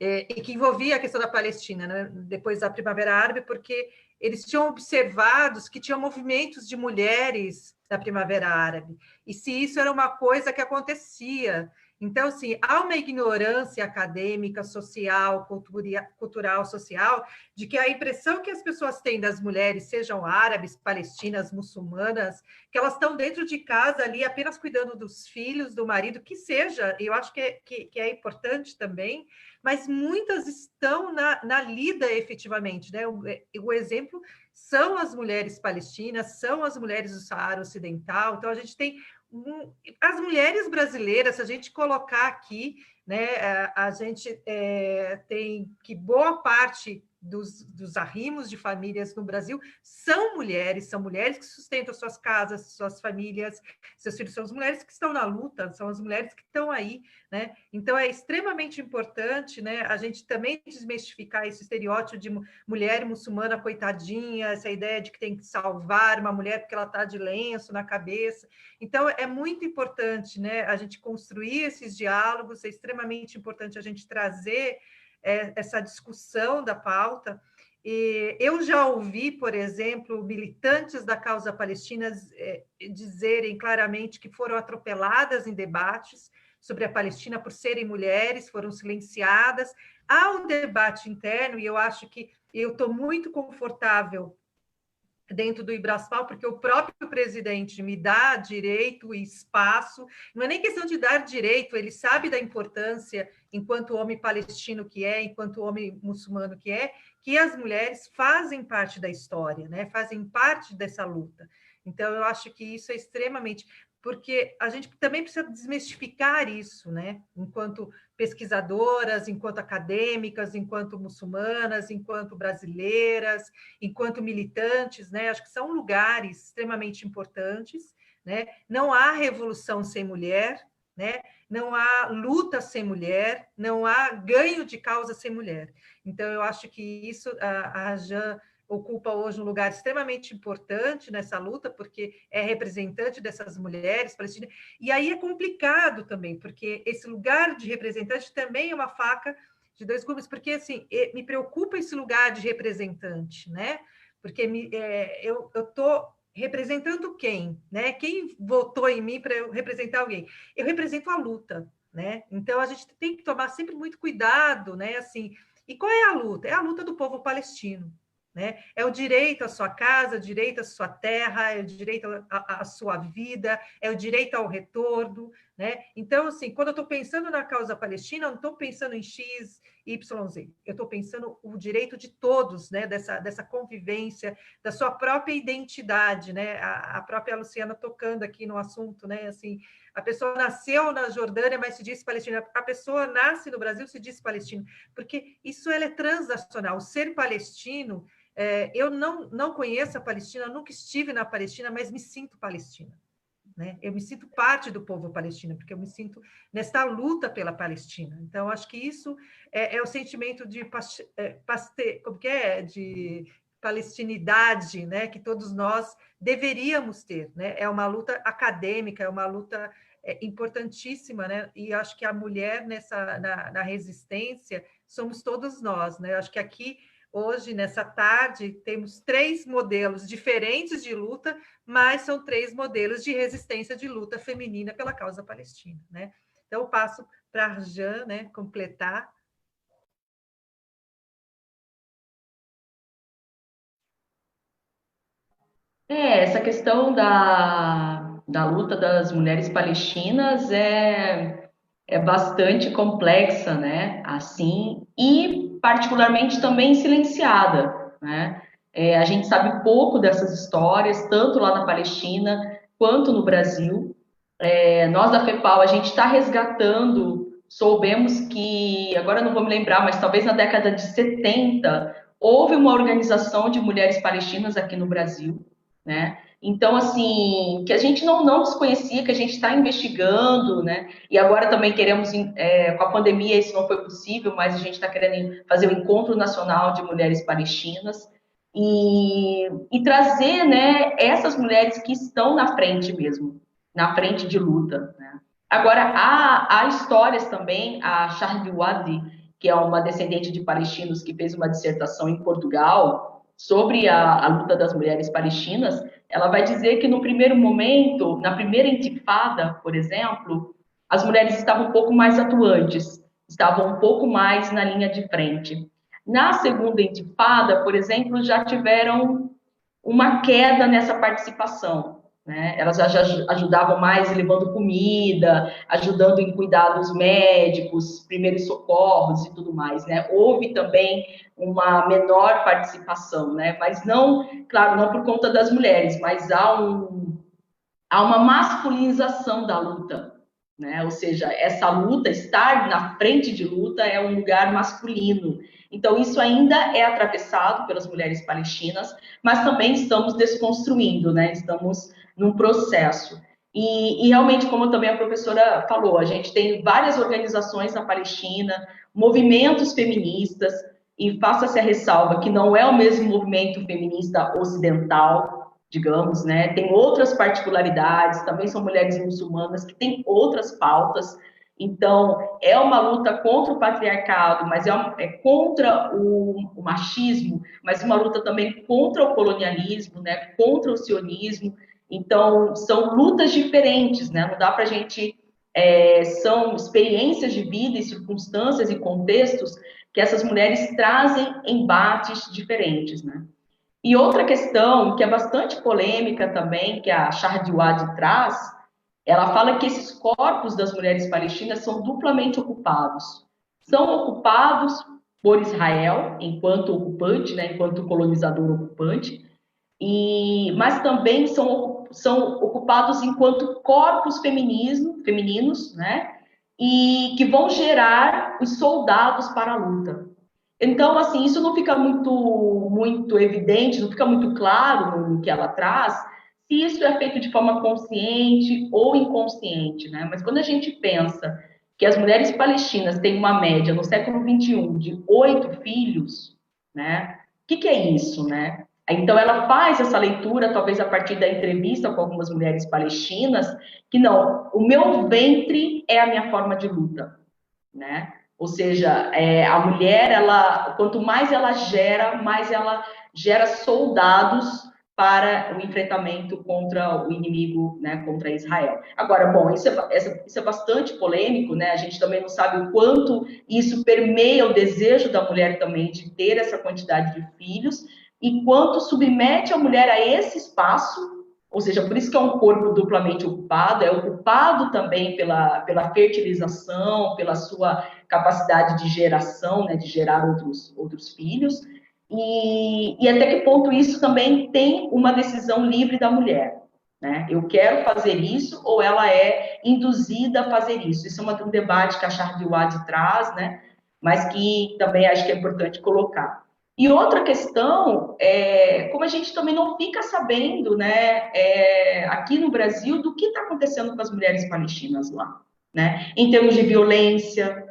e que envolvia a questão da Palestina, né, depois da Primavera Árabe, porque eles tinham observado que tinham movimentos de mulheres da Primavera Árabe, e se isso era uma coisa que acontecia. Então, assim, há uma ignorância acadêmica, social, cultural, social, de que a impressão que as pessoas têm das mulheres, sejam árabes, palestinas, muçulmanas, que elas estão dentro de casa ali apenas cuidando dos filhos, do marido, que seja, eu acho que é importante também, mas muitas estão na lida efetivamente, né? O exemplo são as mulheres palestinas, são as mulheres do Saara Ocidental, então a gente tem as mulheres brasileiras, se a gente colocar aqui, né, a gente tem que boa parte dos arrimos de famílias no Brasil são mulheres que sustentam suas casas, suas famílias, seus filhos, são as mulheres que estão na luta, são as mulheres que estão aí, né? Então é extremamente importante, né, a gente também desmistificar esse estereótipo de mulher muçulmana coitadinha, essa ideia de que tem que salvar uma mulher porque ela está de lenço na cabeça. Então é muito importante, né, a gente construir esses diálogos, é extremamente importante a gente trazer essa discussão da pauta. E eu já ouvi, por exemplo, militantes da causa palestina dizerem claramente que foram atropeladas em debates sobre a Palestina por serem mulheres, foram silenciadas. Há um debate interno, e eu acho que eu estou muito confortável dentro do Ibraspal, porque o próprio presidente me dá direito e espaço, não é nem questão de dar direito, ele sabe da importância, enquanto homem palestino que é, enquanto homem muçulmano que as mulheres fazem parte da história, né? Fazem parte dessa luta. Então, eu acho que isso é extremamente... Porque a gente também precisa desmistificar isso, né? Enquanto pesquisadoras, enquanto acadêmicas, enquanto muçulmanas, enquanto brasileiras, enquanto militantes, né? Acho que são lugares extremamente importantes, né? Não há revolução sem mulher, né? Não há luta sem mulher, não há ganho de causa sem mulher. Então, eu acho que isso a Rajan ocupa hoje um lugar extremamente importante nessa luta, porque é representante dessas mulheres palestinas. E aí é complicado também, porque esse lugar de representante também é uma faca de dois gumes, porque assim, me preocupa esse lugar de representante, né? Porque eu estou representando quem, né? Quem votou em mim para eu representar alguém? Eu represento a luta, né? Então a gente tem que tomar sempre muito cuidado, né? Assim, e qual é a luta? É a luta do povo palestino, né? É o direito à sua casa, o direito à sua terra, é o direito à sua vida, é o direito ao retorno, né? Então, assim, quando eu estou pensando na causa palestina, eu não estou pensando em X, Y, Z. Eu estou pensando o direito de todos, né? Dessa convivência, da sua própria identidade, né? A própria Luciana tocando aqui no assunto, né? Assim, a pessoa nasceu na Jordânia, mas se diz palestina. A pessoa nasce no Brasil, se diz palestina. Porque isso ela é transnacional. O ser palestino... eu não conheço a Palestina, nunca estive na Palestina, mas me sinto palestina, né? Eu me sinto parte do povo palestino, porque eu me sinto nesta luta pela Palestina. Então, acho que isso é o sentimento de como que é? De palestinidade, né? Que todos nós deveríamos ter, né? É uma luta acadêmica, é uma luta importantíssima, né? E acho que a mulher na resistência somos todos nós, né? Acho que aqui hoje, nessa tarde, temos 3 modelos diferentes de luta, mas são 3 modelos de resistência de luta feminina pela causa palestina, né? Então, eu passo para a Arjan, né, completar. Essa questão da luta das mulheres palestinas é bastante complexa, né? Assim, e particularmente também silenciada, né? A gente sabe pouco dessas histórias, tanto lá na Palestina quanto no Brasil. Nós da FEPAL, a gente está resgatando, soubemos que, agora não vou me lembrar, mas talvez na década de 70, houve uma organização de mulheres palestinas aqui no Brasil, né? Então, assim, que a gente não desconhecia, que a gente está investigando, né? E agora também queremos, com a pandemia isso não foi possível, mas a gente está querendo fazer o Encontro Nacional de Mulheres Palestinas e trazer, né, essas mulheres que estão na frente mesmo, na frente de luta, né? Agora, há histórias também, a Charlie Wadi, que é uma descendente de palestinos que fez uma dissertação em Portugal sobre a luta das mulheres palestinas, ela vai dizer que no primeiro momento, na primeira intifada, por exemplo, as mulheres estavam um pouco mais atuantes, estavam um pouco mais na linha de frente. Na segunda intifada, por exemplo, já tiveram uma queda nessa participação, né? Elas já ajudavam mais levando comida, ajudando em cuidados médicos, primeiros socorros e tudo mais, né? Houve também uma menor participação, né? Mas não, claro, não por conta das mulheres, mas há uma masculinização da luta, né? Ou seja, essa luta, estar na frente de luta é um lugar masculino. Então, isso ainda é atravessado pelas mulheres palestinas, mas também estamos desconstruindo, né? Estamos num processo. E realmente, como também a professora falou, a gente tem várias organizações na Palestina, movimentos feministas, e faça-se a ressalva que não é o mesmo movimento feminista ocidental, digamos, né? Tem outras particularidades, também são mulheres muçulmanas que têm outras pautas. Então, é uma luta contra o patriarcado, mas é contra o machismo, mas uma luta também contra o colonialismo, né? Contra o sionismo. Então, são lutas diferentes, né? Não dá para a gente... são experiências de vida e circunstâncias e contextos que essas mulheres trazem embates diferentes, né? E outra questão que é bastante polêmica também, que a Shahriwad traz, ela fala que esses corpos das mulheres palestinas são duplamente ocupados. São ocupados por Israel, enquanto ocupante, né, enquanto colonizador ocupante, mas também são ocupados enquanto corpos femininos, né, e que vão gerar os soldados para a luta. Então, assim, isso não fica muito evidente, não fica muito claro no que ela traz, se isso é feito de forma consciente ou inconsciente, né? Mas quando a gente pensa que as mulheres palestinas têm uma média no século XXI de 8 filhos, né? O que é isso, né? Então, ela faz essa leitura, talvez a partir da entrevista com algumas mulheres palestinas, que não, o meu ventre é a minha forma de luta, né? Ou seja, a mulher, quanto mais ela gera soldados para o enfrentamento contra o inimigo, né, contra Israel. Agora, bom, isso é bastante polêmico, né? A gente também não sabe o quanto isso permeia o desejo da mulher também de ter essa quantidade de filhos e quanto submete a mulher a esse espaço. Ou seja, por isso que é um corpo duplamente ocupado, é ocupado também pela fertilização, pela sua capacidade de geração, né, de gerar outros filhos, e até que ponto isso também tem uma decisão livre da mulher, né? Eu quero fazer isso ou ela é induzida a fazer isso? Isso é um debate que a Shahriwad traz, né? Mas que também acho que é importante colocar. E outra questão é como a gente também não fica sabendo, né, aqui no Brasil, do que está acontecendo com as mulheres palestinas lá, né? Em termos de violência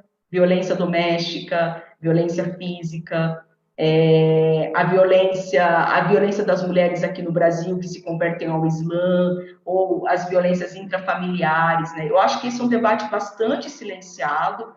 doméstica, violência física, a violência das mulheres aqui no Brasil que se convertem ao Islã, ou as violências intrafamiliares, né? Eu acho que esse é um debate bastante silenciado,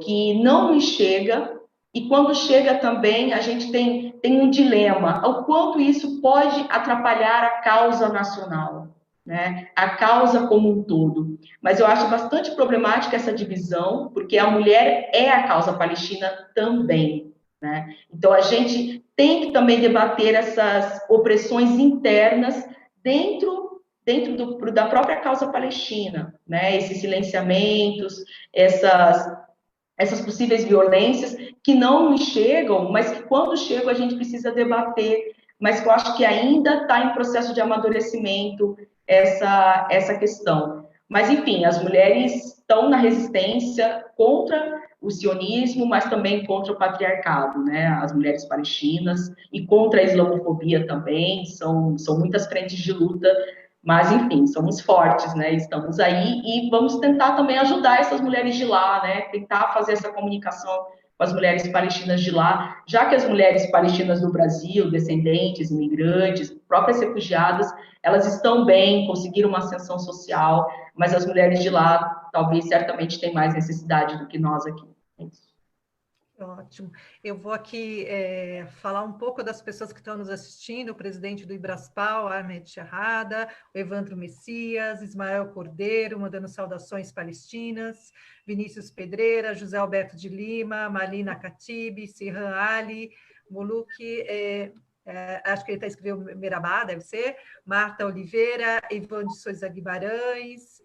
que não nos chega. E quando chega também, a gente tem um dilema, o quanto isso pode atrapalhar a causa nacional, né? A causa como um todo. Mas eu acho bastante problemática essa divisão, porque a mulher é a causa palestina também, né? Então, a gente tem que também debater essas opressões internas dentro da própria causa palestina, né? Esses silenciamentos, essas possíveis violências que não nos chegam, mas que quando chegam a gente precisa debater, mas que eu acho que ainda está em processo de amadurecimento essa questão. Mas, enfim, as mulheres estão na resistência contra o sionismo, mas também contra o patriarcado, né? As mulheres palestinas, e contra a islamofobia também, são muitas frentes de luta. Mas, enfim, somos fortes, né? Estamos aí e vamos tentar também ajudar essas mulheres de lá, né? Tentar fazer essa comunicação com as mulheres palestinas de lá, já que as mulheres palestinas do Brasil, descendentes, imigrantes, próprias refugiadas, elas estão bem, conseguiram uma ascensão social, mas as mulheres de lá, talvez, certamente, têm mais necessidade do que nós aqui. É isso. Ótimo. Eu vou aqui falar um pouco das pessoas que estão nos assistindo, o presidente do Ibraspal, Ahmed Sharhada, o Evandro Messias, Ismael Cordeiro, mandando saudações palestinas, Vinícius Pedreira, José Alberto de Lima, Malina Khatib, Sirhan Ali, Moluque, acho que ele está escrevendo Merabá, deve ser, Marta Oliveira, Ivan de Souza Guimarães,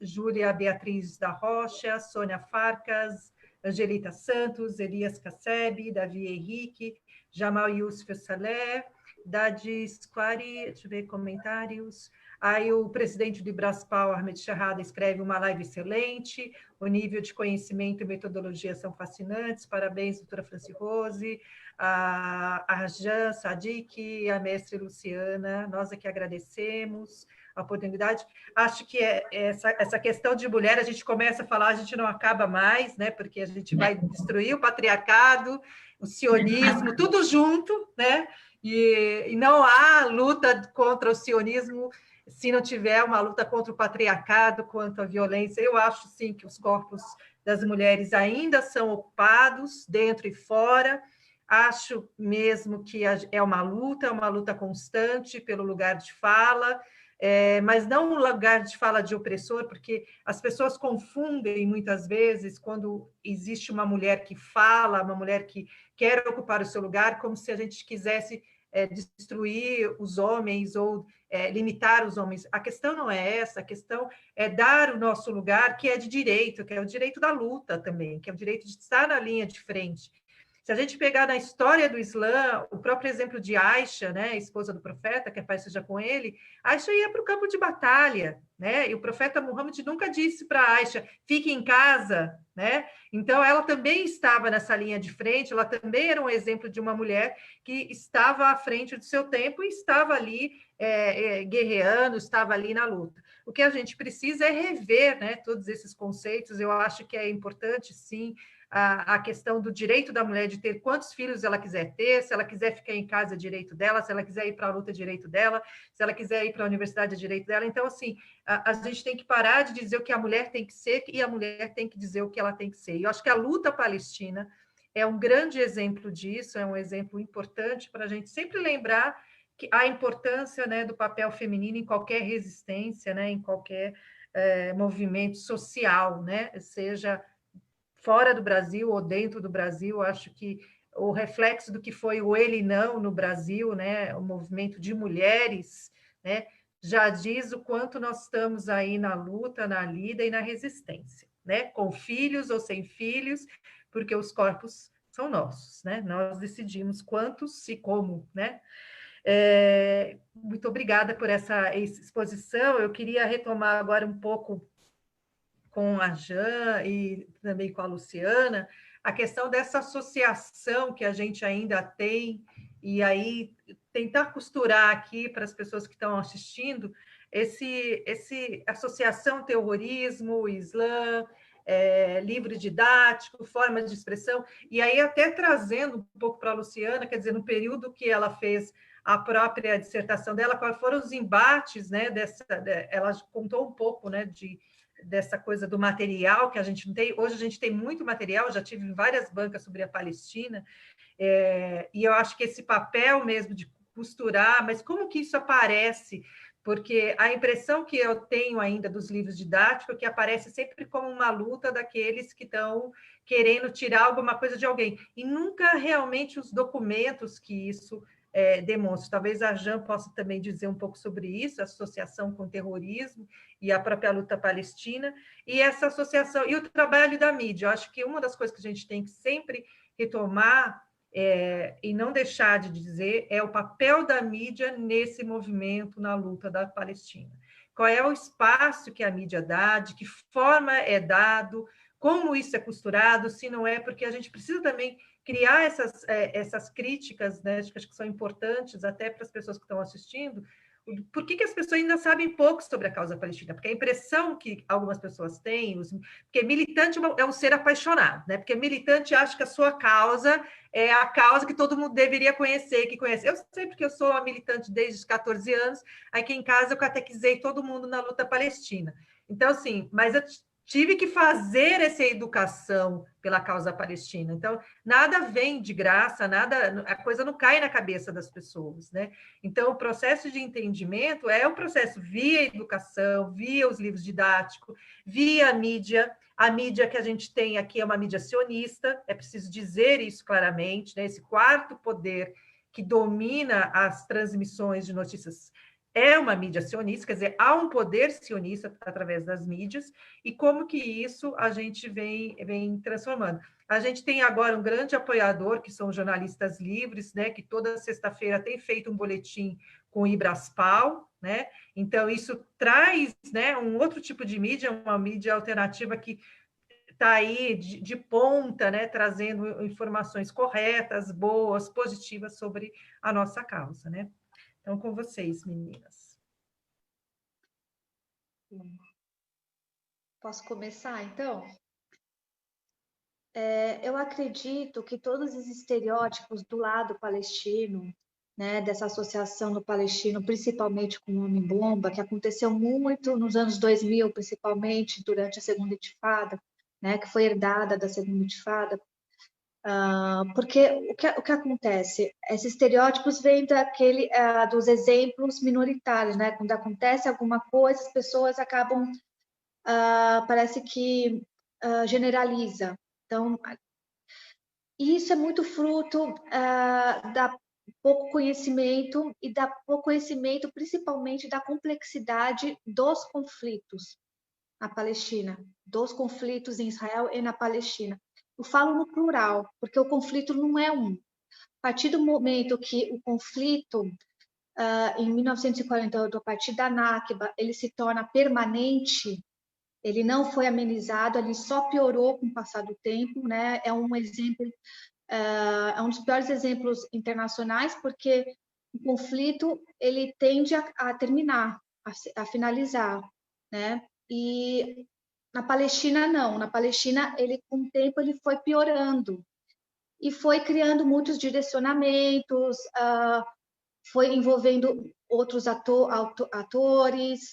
Júlia Beatriz da Rocha, Sônia Farcas, Angelita Santos, Elias Casseb, Davi Henrique, Jamal Youssef Saleh, Dadi Squari, deixa eu ver comentários. Aí o presidente do Ibraspal, Ahmed Sharhada, escreve uma live excelente, o nível de conhecimento e metodologia são fascinantes, parabéns, doutora Franci Rose, a Jan Sadiq, a mestre Luciana, nós aqui agradecemos a oportunidade. Acho que essa questão de mulher, a gente começa a falar, a gente não acaba mais, né? Porque a gente vai destruir o patriarcado, o sionismo, tudo junto, né? E não há luta contra o sionismo se não tiver uma luta contra o patriarcado, contra a violência. Eu acho, sim, que os corpos das mulheres ainda são ocupados, dentro e fora. Acho mesmo que é uma luta constante pelo lugar de fala, mas não um lugar de fala de opressor, porque as pessoas confundem muitas vezes quando existe uma mulher que fala, uma mulher que quer ocupar o seu lugar, como se a gente quisesse destruir os homens ou limitar os homens. A questão não é essa, a questão é dar o nosso lugar, que é de direito, que é o direito da luta também, que é o direito de estar na linha de frente. Se a gente pegar na história do Islã, o próprio exemplo de Aisha, né, esposa do profeta, que a paz seja com ele, Aisha ia para o campo de batalha, né, e o profeta Muhammad nunca disse para Aisha, fique em casa, né, então ela também estava nessa linha de frente, ela também era um exemplo de uma mulher que estava à frente do seu tempo e estava ali guerreando, estava ali na luta. O que a gente precisa é rever, né, todos esses conceitos, eu acho que é importante, sim, a questão do direito da mulher de ter quantos filhos ela quiser ter, se ela quiser ficar em casa é direito dela, se ela quiser ir para a luta é direito dela, se ela quiser ir para a universidade é direito dela. Então, assim, a gente tem que parar de dizer o que a mulher tem que ser e a mulher tem que dizer o que ela tem que ser. E eu acho que a luta palestina é um grande exemplo disso, é um exemplo importante para a gente sempre lembrar que a importância, né, do papel feminino em qualquer resistência, né, em qualquer movimento social, né, seja fora do Brasil ou dentro do Brasil. Acho que o reflexo do que foi o Ele Não no Brasil, né, o movimento de mulheres, né, já diz o quanto nós estamos aí na luta, na lida e na resistência, né, com filhos ou sem filhos, porque os corpos são nossos, né, nós decidimos quantos e como, né. Muito obrigada por essa exposição. Eu queria retomar agora um pouco com a Jan e também com a Luciana, a questão dessa associação que a gente ainda tem, e aí tentar costurar aqui para as pessoas que estão assistindo, esse associação terrorismo, Islã, livro didático, formas de expressão, e aí até trazendo um pouco para a Luciana, quer dizer, no período que ela fez a própria dissertação dela, quais foram os embates, né, ela contou um pouco, né, dessa coisa do material que a gente não tem. Hoje a gente tem muito material, já tive várias bancas sobre a Palestina, e eu acho que esse papel mesmo de costurar, mas como que isso aparece? Porque a impressão que eu tenho ainda dos livros didáticos é que aparece sempre como uma luta daqueles que estão querendo tirar alguma coisa de alguém, e nunca realmente os documentos que isso demonstra. Talvez a Jan possa também dizer um pouco sobre isso, a associação com o terrorismo e a própria luta palestina, e essa associação, e o trabalho da mídia. Eu acho que uma das coisas que a gente tem que sempre retomar e não deixar de dizer é o papel da mídia nesse movimento, na luta da Palestina. Qual é o espaço que a mídia dá, de que forma é dado, como isso é costurado, se não é, porque a gente precisa também criar essas críticas, né, acho que são importantes até para as pessoas que estão assistindo. Por que as pessoas ainda sabem pouco sobre a causa palestina? Porque a impressão que algumas pessoas têm, porque militante é um ser apaixonado, né? Porque militante acha que a sua causa é a causa que todo mundo deveria conhecer, que conhece. Eu sei porque eu sou uma militante desde os 14 anos, aqui em casa eu catequizei todo mundo na luta palestina. Então, assim, mas eu tive que fazer essa educação pela causa palestina. Então, nada vem de graça, nada, a coisa não cai na cabeça das pessoas, né? Então, o processo de entendimento é um processo via educação, via os livros didáticos, via a mídia que a gente tem aqui é uma mídia sionista, é preciso dizer isso claramente, né? Esse quarto poder que domina as transmissões de notícias é uma mídia sionista, quer dizer, há um poder sionista através das mídias, e como que isso a gente vem transformando. A gente tem agora um grande apoiador, que são jornalistas livres, né, que toda sexta-feira tem feito um boletim com o Ibraspal, né? Então, isso traz, né, um outro tipo de mídia, uma mídia alternativa que está aí de ponta, né, trazendo informações corretas, boas, positivas sobre a nossa causa, né? Então, com vocês, meninas. Posso começar, então? Eu acredito que todos os estereótipos do lado palestino, né, dessa associação do palestino, principalmente com o homem-bomba, que aconteceu muito nos anos 2000, principalmente durante a Segunda Intifada, né, que foi herdada da Segunda Intifada, porque o que acontece? Esses estereótipos vêm dos exemplos minoritários, né? Quando acontece alguma coisa, as pessoas acabam, parece que generaliza. Então, isso é muito fruto da pouco conhecimento e da pouco conhecimento, principalmente da complexidade dos conflitos na Palestina, dos conflitos em Israel e na Palestina. Eu falo no plural, porque o conflito não é um. A partir do momento que o conflito, em 1948, a partir da Nakba, ele se torna permanente, ele não foi amenizado, ele só piorou com o passar do tempo, né? É um exemplo, é um dos piores exemplos internacionais, porque o conflito ele tende a terminar, a finalizar, né? E na Palestina não, na Palestina ele com o tempo ele foi piorando e foi criando muitos direcionamentos, foi envolvendo outros atores,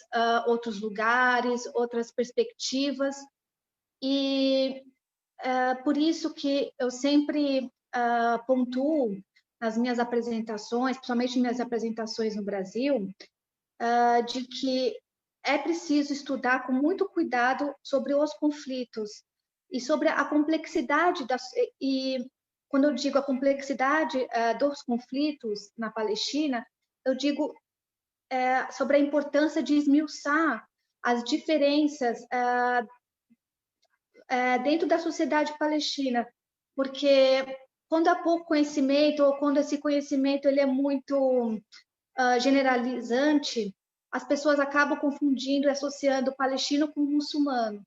outros lugares, outras perspectivas, e por isso que eu sempre pontuo nas minhas apresentações, principalmente minhas apresentações no Brasil, de que é preciso estudar com muito cuidado sobre os conflitos e sobre a complexidade e quando eu digo a complexidade dos conflitos na Palestina, eu digo sobre a importância de esmiuçar as diferenças dentro da sociedade palestina, porque quando há pouco conhecimento ou quando esse conhecimento ele é muito generalizante, as pessoas acabam confundindo e associando o palestino com o muçulmano.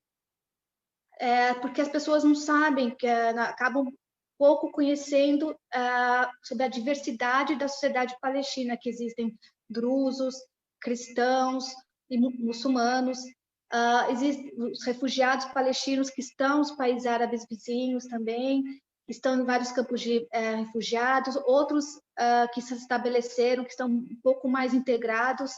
Porque as pessoas não sabem, acabam pouco conhecendo sobre a diversidade da sociedade palestina, que existem drusos, cristãos e muçulmanos, existem os refugiados palestinos que estão nos países árabes vizinhos também, que estão em vários campos de refugiados, outros que se estabeleceram, que estão um pouco mais integrados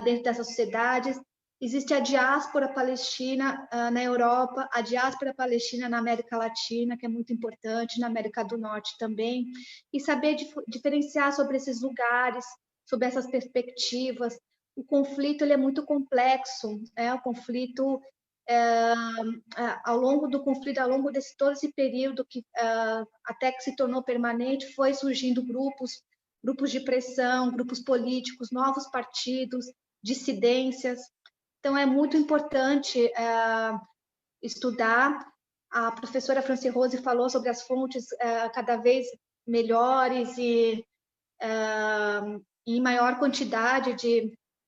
dentro dessas sociedades. Existe a diáspora palestina na Europa, a diáspora palestina na América Latina, que é muito importante, na América do Norte também, e saber diferenciar sobre esses lugares, sobre essas perspectivas. O conflito ele é muito complexo, o conflito, ao longo do conflito, ao longo desse todo esse período que até que se tornou permanente, foi surgindo grupos de pressão, grupos políticos, novos partidos, dissidências. Então, é muito importante estudar. A professora Franci Rose falou sobre as fontes cada vez melhores e em maior quantidade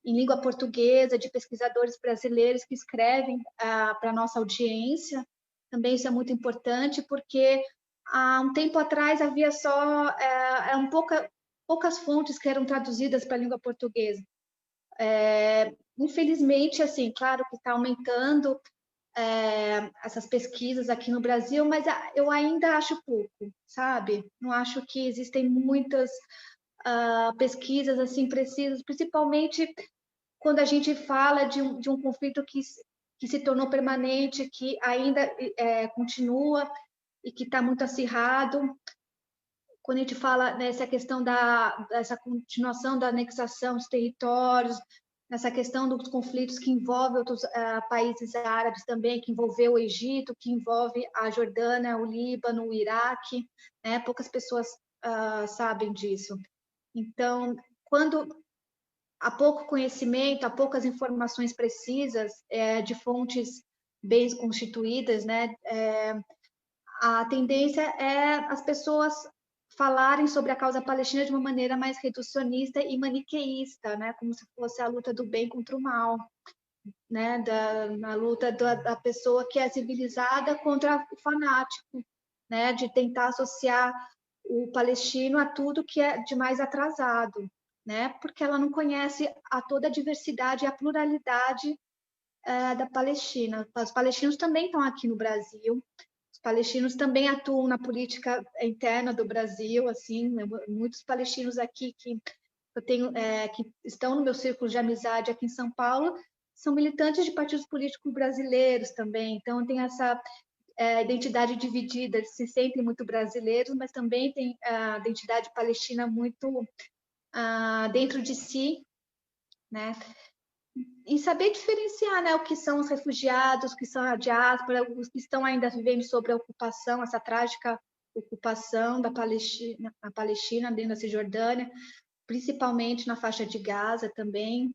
em língua portuguesa, de pesquisadores brasileiros que escrevem para a nossa audiência. Também isso é muito importante, porque há um tempo atrás havia só poucas fontes que eram traduzidas para a língua portuguesa. Infelizmente, assim, claro que está aumentando essas pesquisas aqui no Brasil, mas eu ainda acho pouco, sabe? Não acho que existem muitas pesquisas assim precisas, principalmente quando a gente fala de um conflito que que se tornou permanente, que ainda continua e que está muito acirrado. Quando a gente fala nessa questão dessa continuação da anexação dos territórios, nessa questão dos conflitos que envolvem outros países árabes também, que envolveu o Egito, que envolve a Jordânia, o Líbano, o Iraque, né? Poucas pessoas sabem disso. Então, quando há pouco conhecimento, há poucas informações precisas de fontes bem constituídas, né? A tendência é as pessoas falarem sobre a causa palestina de uma maneira mais reducionista e maniqueísta, né? Como se fosse a luta do bem contra o mal, né? Na luta da pessoa que é civilizada contra o fanático, né? De tentar associar o palestino a tudo que é de mais atrasado, né? Porque ela não conhece toda a diversidade e a pluralidade da Palestina. Os palestinos também estão aqui no Brasil. Os palestinos também atuam na política interna do Brasil, assim, muitos palestinos aqui que eu tenho, que estão no meu círculo de amizade aqui em São Paulo, são militantes de partidos políticos brasileiros também. Então, tem essa identidade dividida, eles se sentem muito brasileiros, mas também tem a identidade palestina muito dentro de si, né? E saber diferenciar, né, o que são os refugiados, o que são a diáspora, os que estão ainda vivendo sobre a ocupação, essa trágica ocupação da Palestina dentro da Cisjordânia, principalmente na faixa de Gaza também.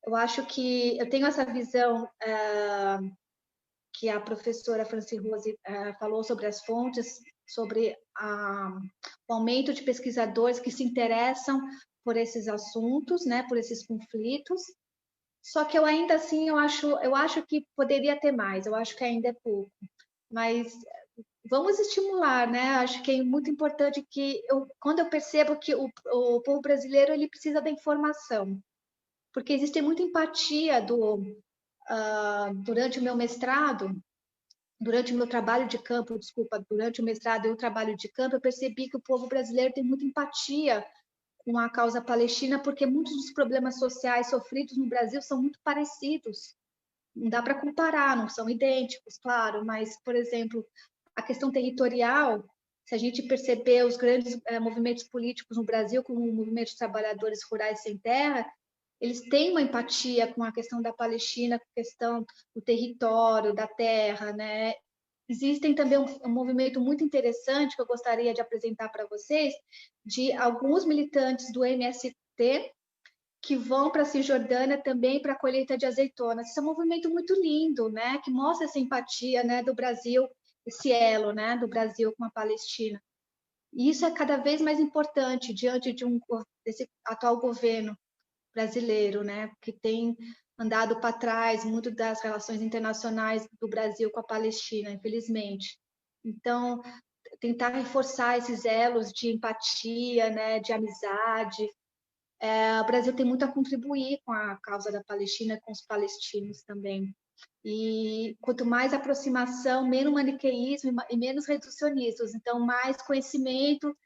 Eu acho que eu tenho essa visão que a professora Franci Rose falou sobre as fontes, sobre o aumento de pesquisadores que se interessam por esses assuntos, né, por esses conflitos. Só que eu ainda assim eu acho que poderia ter mais. Eu acho que ainda é pouco. Mas vamos estimular, né? Acho que é muito importante que quando eu percebo que o povo brasileiro ele precisa da informação, porque existe muita empatia durante o meu mestrado. Durante o meu trabalho de campo, durante o mestrado e o trabalho de campo, eu percebi que o povo brasileiro tem muita empatia com a causa palestina, porque muitos dos problemas sociais sofridos no Brasil são muito parecidos. Não dá para comparar, não são idênticos, claro, mas, por exemplo, a questão territorial, se a gente perceber os grandes movimentos políticos no Brasil, como o movimento de trabalhadores rurais sem terra, eles têm uma empatia com a questão da Palestina, com a questão do território, da terra, né? Existem também um movimento muito interessante que eu gostaria de apresentar para vocês, de alguns militantes do MST que vão para a Cisjordânia também para a colheita de azeitonas. Esse é um movimento muito lindo, né? Que mostra essa empatia, né, do Brasil, esse elo, né, do Brasil com a Palestina. E isso é cada vez mais importante diante desse atual governo brasileiro, né, que tem andado para trás muito das relações internacionais do Brasil com a Palestina, infelizmente. Então, tentar reforçar esses elos de empatia, né, de amizade. O Brasil tem muito a contribuir com a causa da Palestina, com os palestinos também. E quanto mais aproximação, menos maniqueísmo e menos reducionistas. Então, mais conhecimento.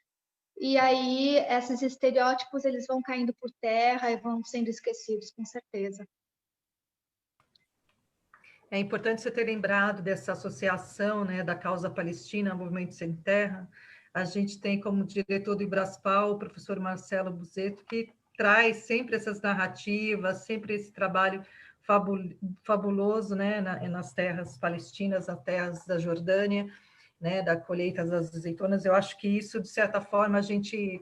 E aí, esses estereótipos, eles vão caindo por terra e vão sendo esquecidos, com certeza. É importante você ter lembrado dessa associação, né, da causa palestina ao Movimento Sem Terra. A gente tem como diretor do Ibraspal o professor Marcelo Buzetto, que traz sempre essas narrativas, sempre esse trabalho fabuloso, né, nas terras palestinas, nas terras da Jordânia, né, da colheita das azeitonas. Eu acho que isso, de certa forma, a gente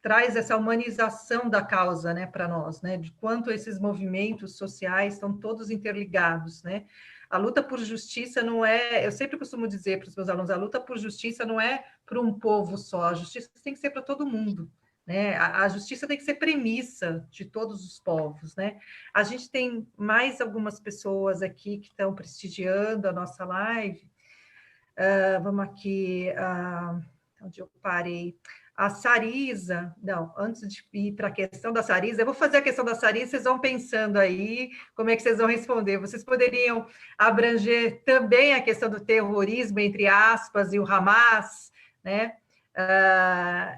traz essa humanização da causa, né, para nós, né, de quanto esses movimentos sociais estão todos interligados, né. A luta por justiça não é, eu sempre costumo dizer para os meus alunos, a luta por justiça não é para um povo só, a justiça tem que ser para todo mundo, né, a justiça tem que ser premissa de todos os povos, né. A gente tem mais algumas pessoas aqui que estão prestigiando a nossa live. Vamos aqui, onde eu parei. A Sarisa, não, antes de ir para a questão da Sarisa, eu vou fazer a questão da Sarisa, vocês vão pensando aí como é que vocês vão responder. Vocês poderiam abranger também a questão do terrorismo, entre aspas, e o Hamas, né?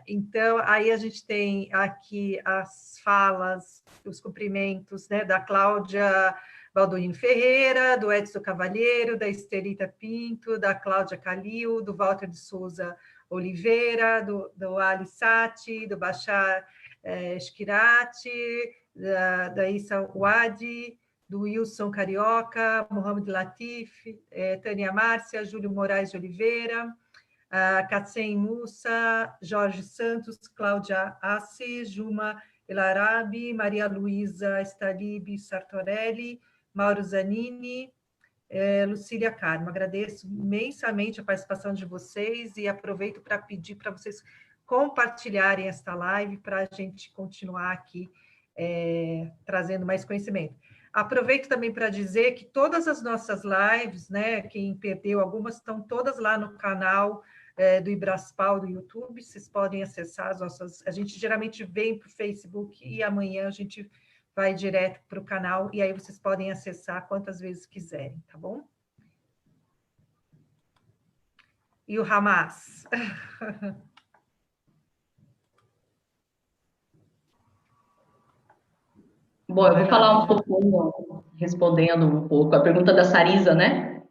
Então, aí a gente tem aqui as falas, os cumprimentos, né, da Cláudia Balduino Ferreira, do Edson Cavalheiro, da Estelita Pinto, da Cláudia Calil, do Walter de Souza Oliveira, do Ali Sati, do Bachar Shkirati, da Issa Wadi, do Wilson Carioca, Mohamed Latif, Tânia Márcia, Júlio Moraes de Oliveira, Katzen Mussa, Jorge Santos, Cláudia Assis, Juma Elarabi, Maria Luísa Stalibi Sartorelli, Mauro Zanini, Lucília Carmo. Agradeço imensamente a participação de vocês e aproveito para pedir para vocês compartilharem esta live para a gente continuar aqui trazendo mais conhecimento. Aproveito também para dizer que todas as nossas lives, né, quem perdeu, algumas estão todas lá no canal do Ibraspal do YouTube, vocês podem acessar as nossas... A gente geralmente vem para o Facebook e amanhã a gente vai direto para o canal e aí vocês podem acessar quantas vezes quiserem, tá bom? E o Hamas? Bom, eu vou falar um pouco, respondendo um pouco a pergunta da Sarisa, né?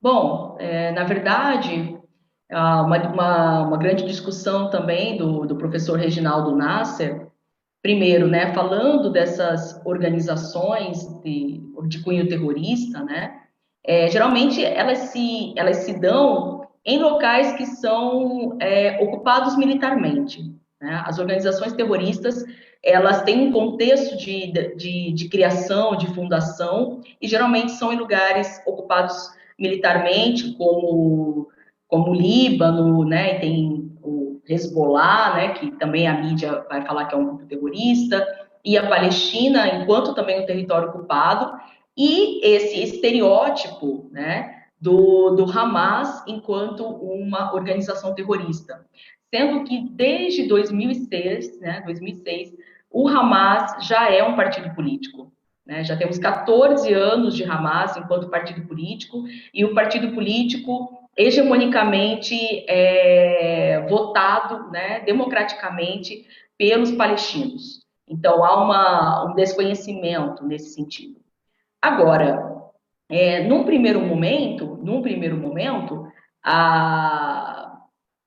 Bom, na verdade, uma grande discussão também do professor Reginaldo Nasser, primeiro, né, falando dessas organizações de cunho terrorista, né? Geralmente elas se dão em locais que são ocupados militarmente, né? As organizações terroristas, elas têm um contexto de criação, de fundação, e geralmente são em lugares ocupados militarmente, como o Líbano, né? E tem o Hezbollah, né? Que também a mídia vai falar que é um grupo terrorista, e a Palestina, enquanto também um território ocupado, e esse estereótipo, né, do Hamas enquanto uma organização terrorista. Sendo que desde 2006, né, o Hamas já é um partido político. Né? Já temos 14 anos de Hamas enquanto partido político, e o partido político hegemonicamente votado, né, democraticamente pelos palestinos. Então, há um desconhecimento nesse sentido. Agora, num primeiro momento,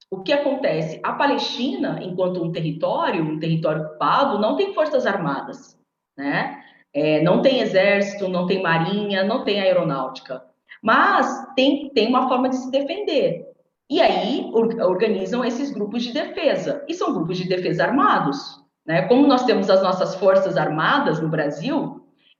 o que acontece? A Palestina, enquanto um território ocupado, não tem forças armadas, né? Não tem exército, não tem marinha, não tem aeronáutica, mas tem uma forma de se defender. E aí organizam esses grupos de defesa, e são grupos de defesa armados, né? Como nós temos as nossas forças armadas no Brasil,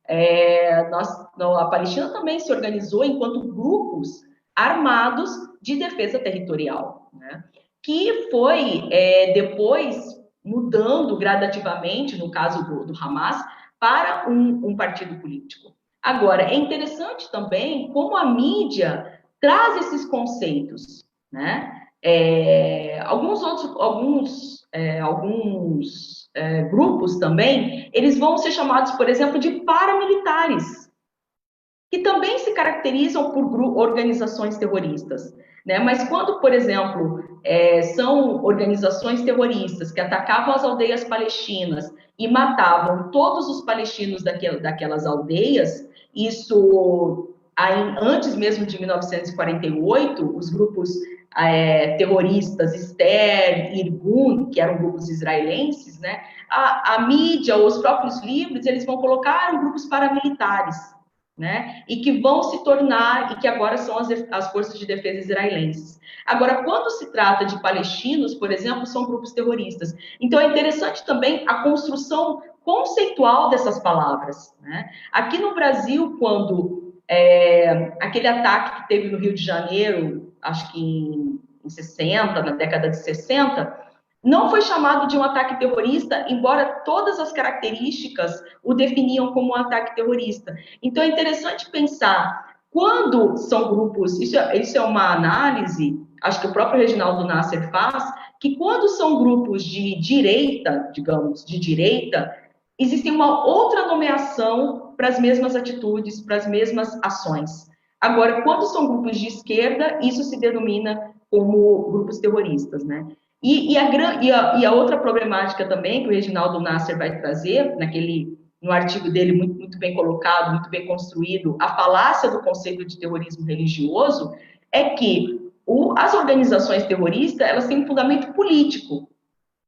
a Palestina também se organizou enquanto grupos armados de defesa territorial, né? Que foi depois mudando gradativamente, no caso do Hamas, para um partido político. Agora, é interessante também como a mídia traz esses conceitos, né? Alguns grupos também, eles vão ser chamados, por exemplo, de paramilitares, que também se caracterizam por organizações terroristas, né? Mas quando, por exemplo, são organizações terroristas que atacavam as aldeias palestinas e matavam todos os palestinos daquelas aldeias, isso antes mesmo de 1948, os grupos terroristas Stern, Irgun, que eram grupos israelenses, né? A mídia, os próprios livros, eles vão colocar grupos paramilitares, né? E que vão se tornar, e que agora são as forças de defesa israelenses. Agora, quando se trata de palestinos, por exemplo, são grupos terroristas. Então, é interessante também a construção conceitual dessas palavras, né? Aqui no Brasil, quando aquele ataque que teve no Rio de Janeiro, acho que em 60, na década de 60, não foi chamado de um ataque terrorista, embora todas as características o definiam como um ataque terrorista. Então, é interessante pensar, quando são grupos, isso é uma análise, acho que o próprio Reginaldo Nasser faz, que quando são grupos de direita, digamos, existe uma outra nomeação para as mesmas atitudes, para as mesmas ações. Agora, quando são grupos de esquerda, isso se denomina como grupos terroristas, né? E a outra problemática também que o Reginaldo Nasser vai trazer, no artigo dele, muito, muito bem colocado, muito bem construído, a falácia do conceito de terrorismo religioso, é que as organizações terroristas, elas têm um fundamento político,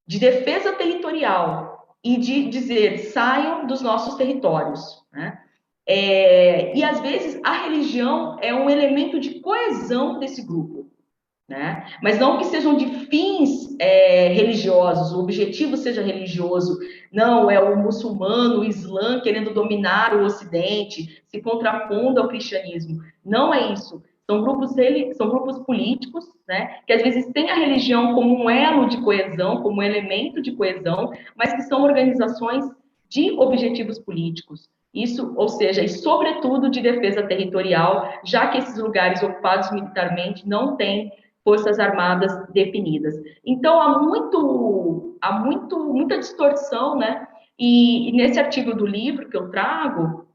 de defesa territorial, e de dizer, saiam dos nossos territórios, né? E, às vezes, a religião é um elemento de coesão desse grupo, né? Mas não que sejam de fins religiosos, o objetivo seja religioso. Não, é o muçulmano, o islã querendo dominar o Ocidente, se contrapondo ao cristianismo. Não é isso. São grupos políticos, né, que às vezes têm a religião como um elo de coesão, como um elemento de coesão, mas que são organizações de objetivos políticos. Isso, ou seja, e sobretudo de defesa territorial, já que esses lugares ocupados militarmente não têm forças armadas definidas. Então, muita distorção, né? E nesse artigo do livro que eu trago,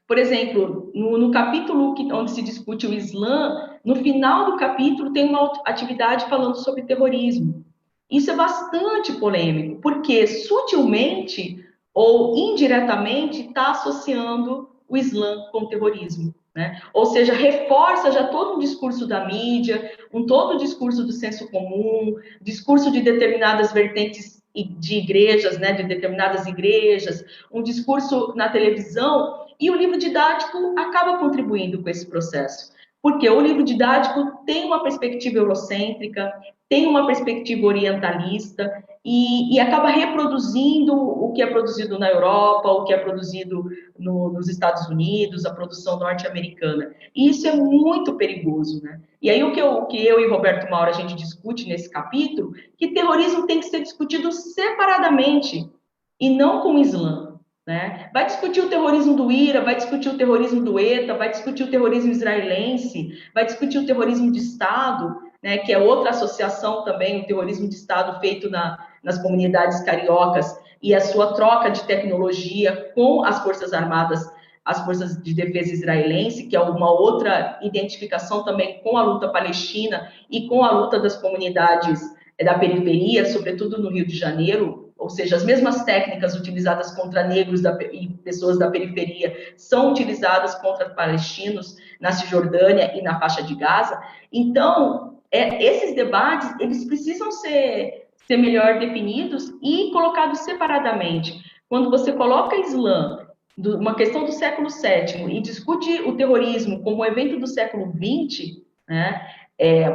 por exemplo, no capítulo onde se discute o Islã, no final do capítulo tem uma atividade falando sobre terrorismo. Isso é bastante polêmico, porque sutilmente ou indiretamente está associando o Islã com o terrorismo, né? Ou seja, reforça já todo um discurso da mídia, todo o discurso do senso comum, discurso de determinadas vertentes de igrejas, né? De determinadas igrejas, um discurso na televisão, e o livro didático acaba contribuindo com esse processo. Porque o livro didático tem uma perspectiva eurocêntrica, tem uma perspectiva orientalista e acaba reproduzindo o que é produzido na Europa, o que é produzido nos Estados Unidos, a produção norte-americana. E isso é muito perigoso, né? E aí o que eu e Roberto Mauro a gente discute nesse capítulo, que terrorismo tem que ser discutido separadamente e não com o Islã. Né? Vai discutir o terrorismo do IRA, vai discutir o terrorismo do ETA, vai discutir o terrorismo israelense, vai discutir o terrorismo de Estado, né, que é outra associação também, o terrorismo de Estado feito nas comunidades cariocas e a sua troca de tecnologia com as Forças Armadas, as Forças de Defesa Israelense, que é uma outra identificação também com a luta palestina e com a luta das comunidades da periferia, sobretudo no Rio de Janeiro. Ou seja, as mesmas técnicas utilizadas contra negros e pessoas da periferia são utilizadas contra palestinos na Cisjordânia e na faixa de Gaza. Então, esses debates, eles precisam ser melhor definidos e colocados separadamente. Quando você coloca Islã, uma questão do século VII, e discute o terrorismo como evento do século XX, né?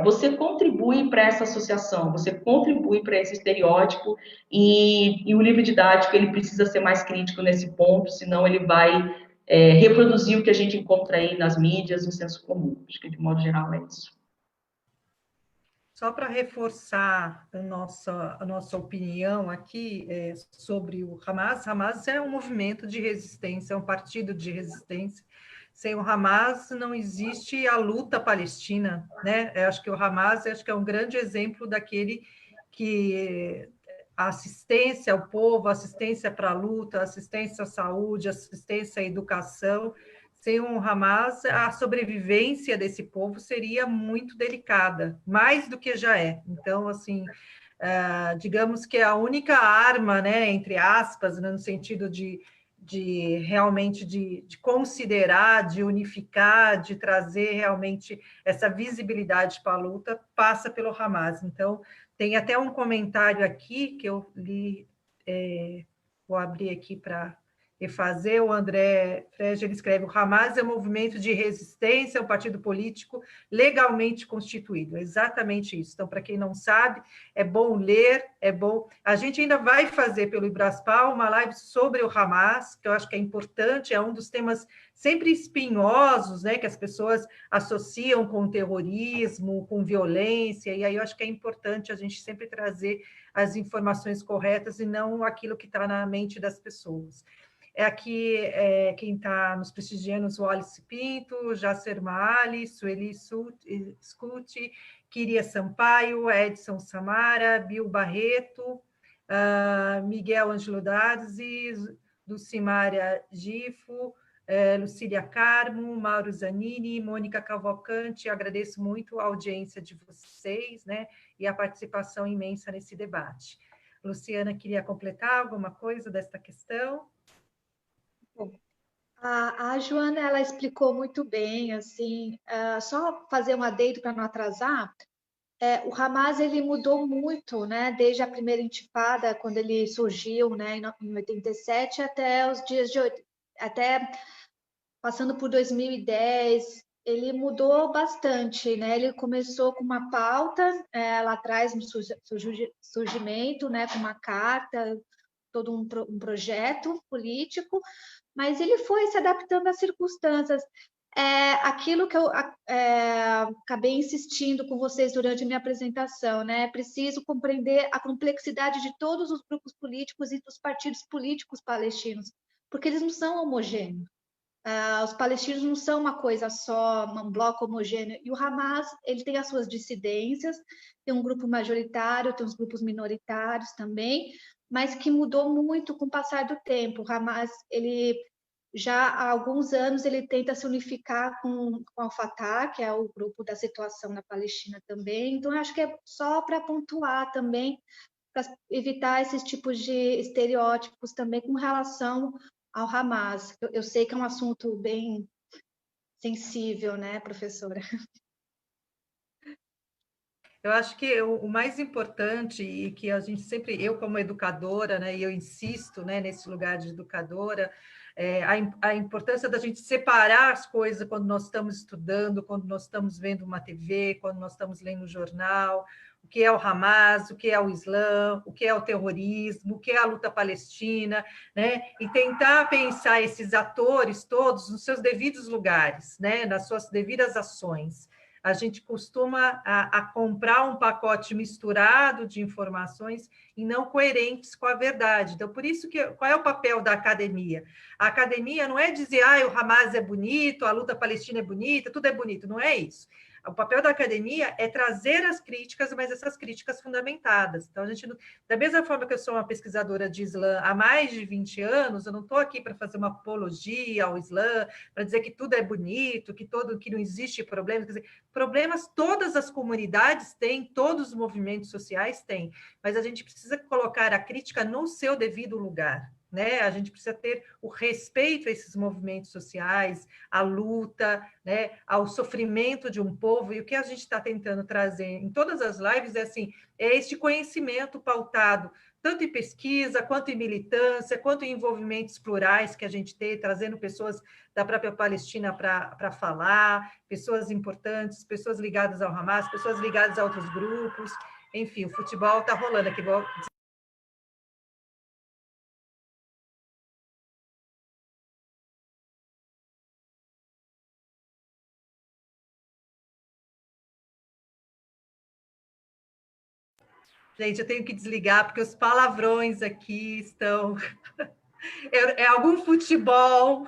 Você contribui para essa associação, você contribui para esse estereótipo e o livro didático ele precisa ser mais crítico nesse ponto, senão ele vai reproduzir o que a gente encontra aí nas mídias, no senso comum. Acho que de modo geral é isso. Só para reforçar a nossa opinião aqui sobre o Hamas, Hamas é um movimento de resistência, é um partido de resistência. Sem o Hamas não existe a luta palestina, né? Eu acho que o Hamas é um grande exemplo daquele que a assistência ao povo, assistência para a luta, assistência à saúde, assistência à educação. Sem o Hamas, a sobrevivência desse povo seria muito delicada, mais do que já é. Então, assim, digamos que a única arma, né, entre aspas, né, no sentido de realmente de considerar, de unificar, de trazer realmente essa visibilidade para a luta, passa pelo Hamas. Então, tem até um comentário aqui que eu li, vou abrir aqui para refazer, o André Frege, ele escreve, o Hamas é um movimento de resistência, um partido político legalmente constituído, exatamente isso. Então, para quem não sabe, é bom ler, é bom... A gente ainda vai fazer pelo Ibraspal uma live sobre o Hamas, que eu acho que é importante, é um dos temas sempre espinhosos, né, que as pessoas associam com terrorismo, com violência, e aí eu acho que é importante a gente sempre trazer as informações corretas e não aquilo que está na mente das pessoas. Aqui quem está nos prestigiando, o Wallace Pinto, Jacer Maali, Sueli Scuti, Kiria Sampaio, Edson Samara, Bill Barreto, Miguel Ângelo Darzi, Dulcimária Gifo, Lucília Carmo, Mauro Zanini, Mônica Cavalcante, eu agradeço muito a audiência de vocês, né, e a participação imensa nesse debate. Luciana, queria completar alguma coisa desta questão? A Joana, ela explicou muito bem, assim, só fazer um adendo para não atrasar, o Hamas, ele mudou muito, né, desde a primeira intifada, quando ele surgiu, né, em 87, até os dias de hoje, até passando por 2010, ele mudou bastante, né? Ele começou com uma pauta lá atrás no surgimento, né? Com uma carta, todo um projeto político, mas ele foi se adaptando às circunstâncias. Aquilo que eu acabei insistindo com vocês durante a minha apresentação, né? É preciso compreender a complexidade de todos os grupos políticos e dos partidos políticos palestinos, porque eles não são homogêneos. Os palestinos não são uma coisa só, um bloco homogêneo. E o Hamas, ele tem as suas dissidências, tem um grupo majoritário, tem os grupos minoritários também, mas que mudou muito com o passar do tempo. O Hamas, ele já há alguns anos, ele tenta se unificar com o Fatah, que é o grupo da situação na Palestina também. Então, acho que é só para pontuar também, para evitar esses tipos de estereótipos também com relação ao Hamas. Eu sei que é um assunto bem sensível, né, professora? Eu acho que o mais importante, e que a gente sempre, eu como educadora, né, e eu insisto, né, nesse lugar de educadora, a importância da gente separar as coisas quando nós estamos estudando, quando nós estamos vendo uma TV, quando nós estamos lendo um jornal, o que é o Hamas, o que é o Islã, o que é o terrorismo, o que é a luta palestina, né? E tentar pensar esses atores todos nos seus devidos lugares, né? Nas suas devidas ações. A gente costuma a comprar um pacote misturado de informações e não coerentes com a verdade. Então, por isso que qual é o papel da academia? A academia não é dizer, o Hamas é bonito, a luta palestina é bonita, tudo é bonito, não é isso. O papel da academia é trazer as críticas, mas essas críticas fundamentadas. Então, a gente, da mesma forma que eu sou uma pesquisadora de Islã há mais de 20 anos, eu não estou aqui para fazer uma apologia ao Islã, para dizer que tudo é bonito, que não existe problema. Quer dizer, problemas todas as comunidades têm, todos os movimentos sociais têm, mas a gente precisa colocar a crítica no seu devido lugar. Né? A gente precisa ter o respeito a esses movimentos sociais, à luta, né? Ao sofrimento de um povo, e o que a gente está tentando trazer em todas as lives é assim, é este conhecimento pautado tanto em pesquisa, quanto em militância, quanto em envolvimentos plurais que a gente tem, trazendo pessoas da própria Palestina para falar, pessoas importantes, pessoas ligadas ao Hamas, pessoas ligadas a outros grupos, enfim, o futebol está rolando aqui. Gente, eu tenho que desligar, porque os palavrões aqui estão... É algum futebol,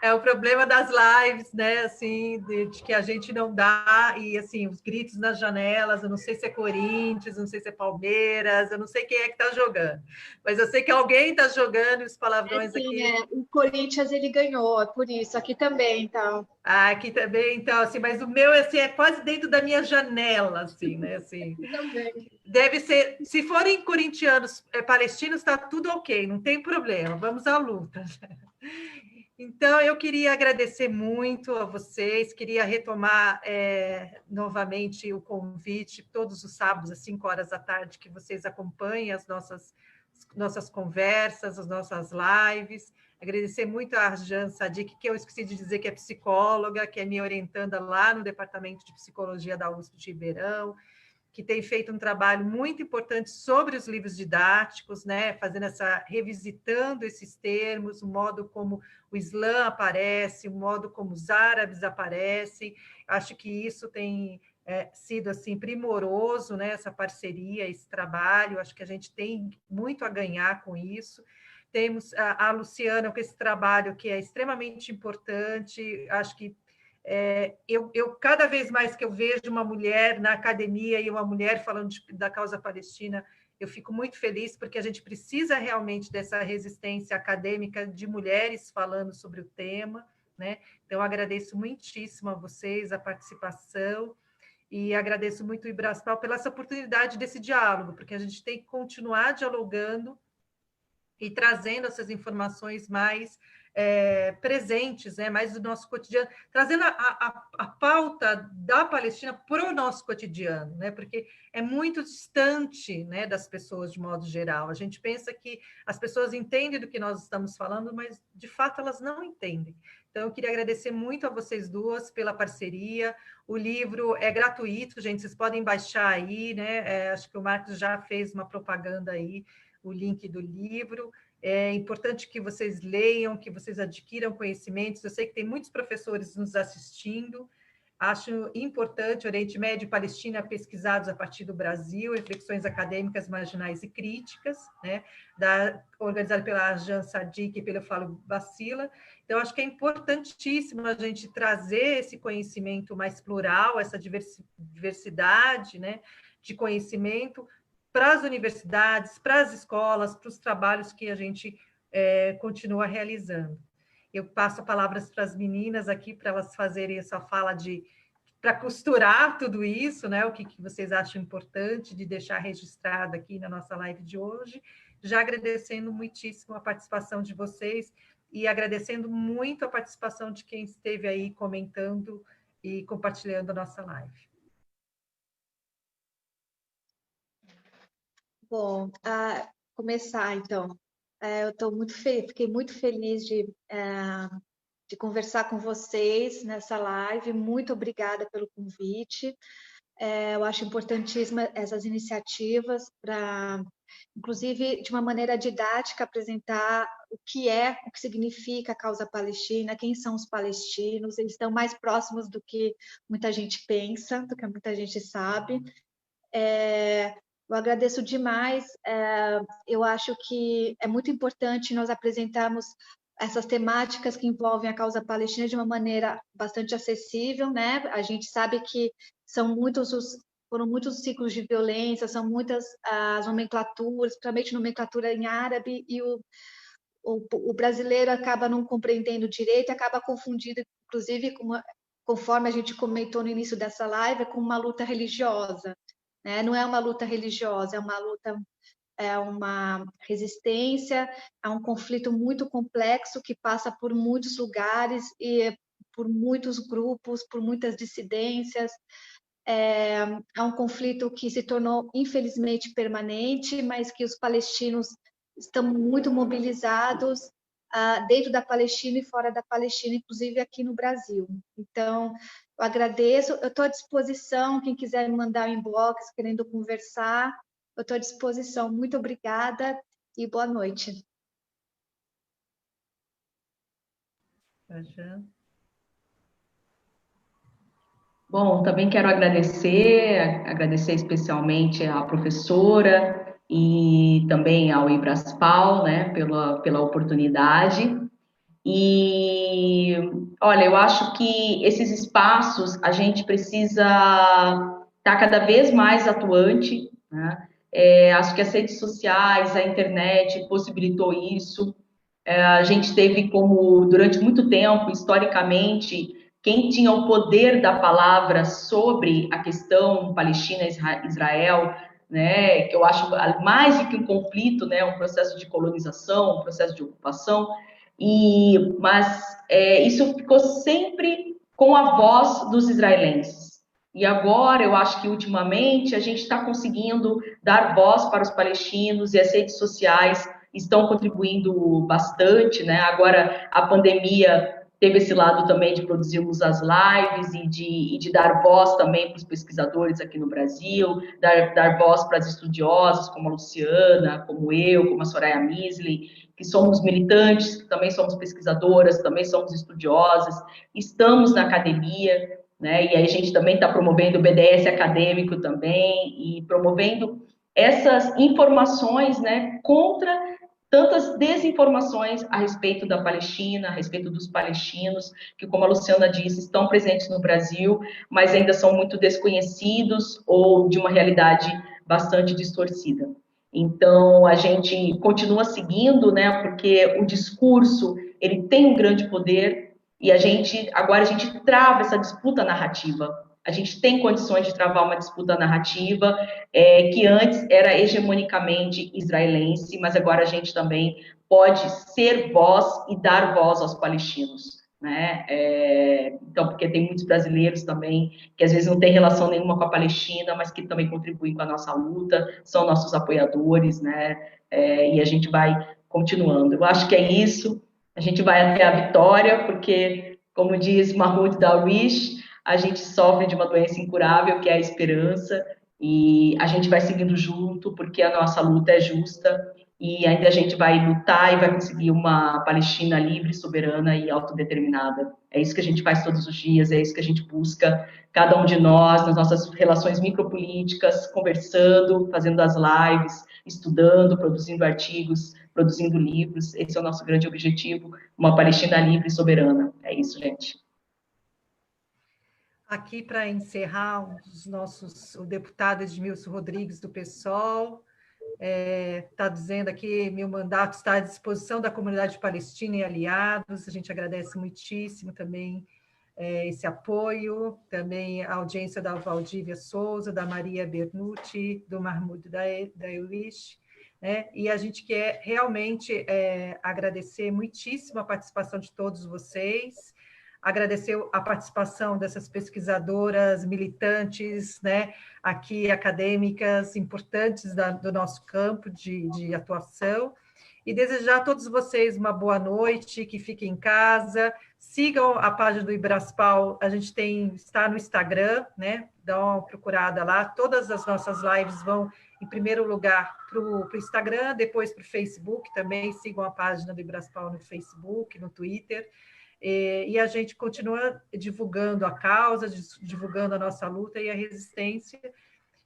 é o problema das lives, né? Assim, de que a gente não dá, e assim, os gritos nas janelas, eu não sei se é Corinthians, eu não sei se é Palmeiras, eu não sei quem é que está jogando, mas eu sei que alguém está jogando e os palavrões aqui. O Corinthians ele ganhou, é por isso, aqui também, então. Aqui também, então, assim, mas o meu assim, é quase dentro da minha janela, assim, né? Assim, também. deve ser, se forem corintianos, palestinos, está tudo ok, não tem problema, vamos à luta. Então, eu queria agradecer muito a vocês, queria retomar novamente o convite, todos os sábados, às 5 horas da tarde, que vocês acompanhem as nossas conversas, as nossas lives. Agradecer muito a Arjan Sadik, que eu esqueci de dizer que é psicóloga, que é minha orientanda lá no Departamento de Psicologia da USP de Ribeirão, que tem feito um trabalho muito importante sobre os livros didáticos, né, fazendo revisitando esses termos, o modo como o Islã aparece, o modo como os árabes aparecem. Acho que isso tem sido assim primoroso, né, essa parceria, esse trabalho. Acho que a gente tem muito a ganhar com isso. Temos a Luciana com esse trabalho que é extremamente importante. Acho que eu cada vez mais que eu vejo uma mulher na academia e uma mulher falando da causa palestina, Eu fico muito feliz porque a gente precisa realmente dessa resistência acadêmica de mulheres falando sobre o tema, né? Então, agradeço muitíssimo a vocês a participação e agradeço muito o Ibraspal pela essa oportunidade desse diálogo, porque a gente tem que continuar dialogando e trazendo essas informações mais presentes, né, mais do nosso cotidiano, trazendo a pauta da Palestina para o nosso cotidiano, né, porque é muito distante, né, das pessoas de modo geral. A gente pensa que as pessoas entendem do que nós estamos falando, mas de fato elas não entendem. Então, eu queria agradecer muito a vocês duas pela parceria. O livro é gratuito, gente, vocês podem baixar aí, né? Acho que o Marcos já fez uma propaganda aí, o link do livro. É importante que vocês leiam, que vocês adquiram conhecimentos. Eu sei que tem muitos professores nos assistindo. Acho importante Oriente Médio e Palestina pesquisados a partir do Brasil, reflexões acadêmicas, marginais e críticas, né? Organizado pela Arjan Sadiq e pelo Fábio Bacila. Então, acho que é importantíssimo a gente trazer esse conhecimento mais plural, essa diversidade, né, de conhecimento, para as universidades, para as escolas, para os trabalhos que a gente continua realizando. Eu passo a palavra para as meninas aqui, para elas fazerem essa fala para costurar tudo isso, né? O que vocês acham importante de deixar registrado aqui na nossa live de hoje, já agradecendo muitíssimo a participação de vocês e agradecendo muito a participação de quem esteve aí comentando e compartilhando a nossa live. Bom, começar então. Eu estou fiquei muito feliz de conversar com vocês nessa live. Muito obrigada pelo convite. Eu acho importantíssima essas iniciativas para, inclusive, de uma maneira didática, apresentar o que significa a causa palestina, quem são os palestinos. Eles estão mais próximos do que muita gente pensa, do que muita gente sabe. Eu agradeço demais. Eu acho que é muito importante nós apresentarmos essas temáticas que envolvem a causa palestina de uma maneira bastante acessível, né? A gente sabe que foram muitos ciclos de violência, são muitas as nomenclaturas, principalmente nomenclatura em árabe, e o brasileiro acaba não compreendendo direito, acaba confundido, inclusive, conforme a gente comentou no início dessa live, com uma luta religiosa. Não é uma luta religiosa, é uma resistência a um conflito muito complexo que passa por muitos lugares e por muitos grupos, por muitas dissidências. É um conflito que se tornou, infelizmente, permanente, mas que os palestinos estão muito mobilizados dentro da Palestina e fora da Palestina, inclusive aqui no Brasil. Então, eu agradeço, eu estou à disposição, quem quiser me mandar um inbox, querendo conversar, eu estou à disposição. Muito obrigada e boa noite. Bom, também quero agradecer especialmente à professora e também ao Ibraspal, né, pela oportunidade. E, olha, eu acho que esses espaços a gente precisa estar cada vez mais atuante, né? Acho que as redes sociais, a internet possibilitou isso. A gente teve como, durante muito tempo, historicamente, quem tinha o poder da palavra sobre a questão Palestina-Israel, né, que eu acho mais do que um conflito, né, um processo de colonização, um processo de ocupação, mas isso ficou sempre com a voz dos israelenses. E agora, eu acho que ultimamente, a gente está conseguindo dar voz para os palestinos e as redes sociais estão contribuindo bastante, né? Agora, a pandemia teve esse lado também de produzirmos as lives e de dar voz também para os pesquisadores aqui no Brasil, dar voz para as estudiosas, como a Luciana, como eu, como a Soraya Misley, que somos militantes, que também somos pesquisadoras, também somos estudiosas, estamos na academia, né? E aí a gente também está promovendo o BDS acadêmico também, e promovendo essas informações, né, contra tantas desinformações a respeito da Palestina, a respeito dos palestinos, que, como a Luciana disse, estão presentes no Brasil, mas ainda são muito desconhecidos ou de uma realidade bastante distorcida. Então, a gente continua seguindo, né, porque o discurso, ele tem um grande poder, e agora a gente trava essa disputa narrativa. A gente tem condições de travar uma disputa narrativa que antes era hegemonicamente israelense, mas agora a gente também pode ser voz e dar voz aos palestinos, né? Então, porque tem muitos brasileiros também que às vezes não tem relação nenhuma com a Palestina, mas que também contribuem com a nossa luta, são nossos apoiadores, né? E a gente vai continuando. Eu acho que é isso. A gente vai até a vitória, porque, como diz Mahmoud Darwish, a gente sofre de uma doença incurável, que é a esperança, e a gente vai seguindo junto, porque a nossa luta é justa, e ainda a gente vai lutar e vai conseguir uma Palestina livre, soberana e autodeterminada. É isso que a gente faz todos os dias, é isso que a gente busca, cada um de nós, nas nossas relações micropolíticas, conversando, fazendo as lives, estudando, produzindo artigos, produzindo livros. Esse é o nosso grande objetivo, uma Palestina livre e soberana. É isso, gente. Aqui, para encerrar, o deputado Edmilson Rodrigues, do PSOL, está dizendo aqui: meu mandato está à disposição da comunidade palestina e aliados. A gente agradece muitíssimo também esse apoio, também a audiência da Valdívia Souza, da Maria Bernucci, do Mahmoud Darwish, né? E a gente quer realmente agradecer muitíssimo a participação de todos vocês, agradecer a participação dessas pesquisadoras, militantes, né, aqui acadêmicas importantes do nosso campo de atuação, e desejar a todos vocês uma boa noite, que fiquem em casa, sigam a página do Ibraspal, a gente está no Instagram, né, dá uma procurada lá, todas as nossas lives vão, em primeiro lugar, para o Instagram, depois para o Facebook, também sigam a página do Ibraspal no Facebook, no Twitter, e a gente continua divulgando a causa, divulgando a nossa luta e a resistência,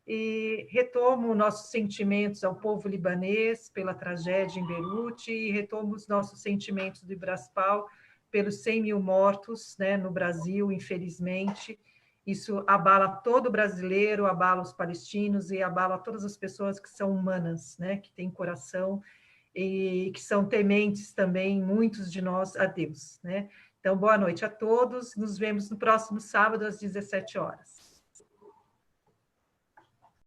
e retomo nossos sentimentos ao povo libanês pela tragédia em Beirute, e retomo os nossos sentimentos do Ibraspal pelos 100 mil mortos, né, no Brasil, infelizmente. Isso abala todo brasileiro, abala os palestinos e abala todas as pessoas que são humanas, né, que têm coração e que são tementes também, muitos de nós, a Deus, né? Então, boa noite a todos. Nos vemos no próximo sábado, às 17 horas.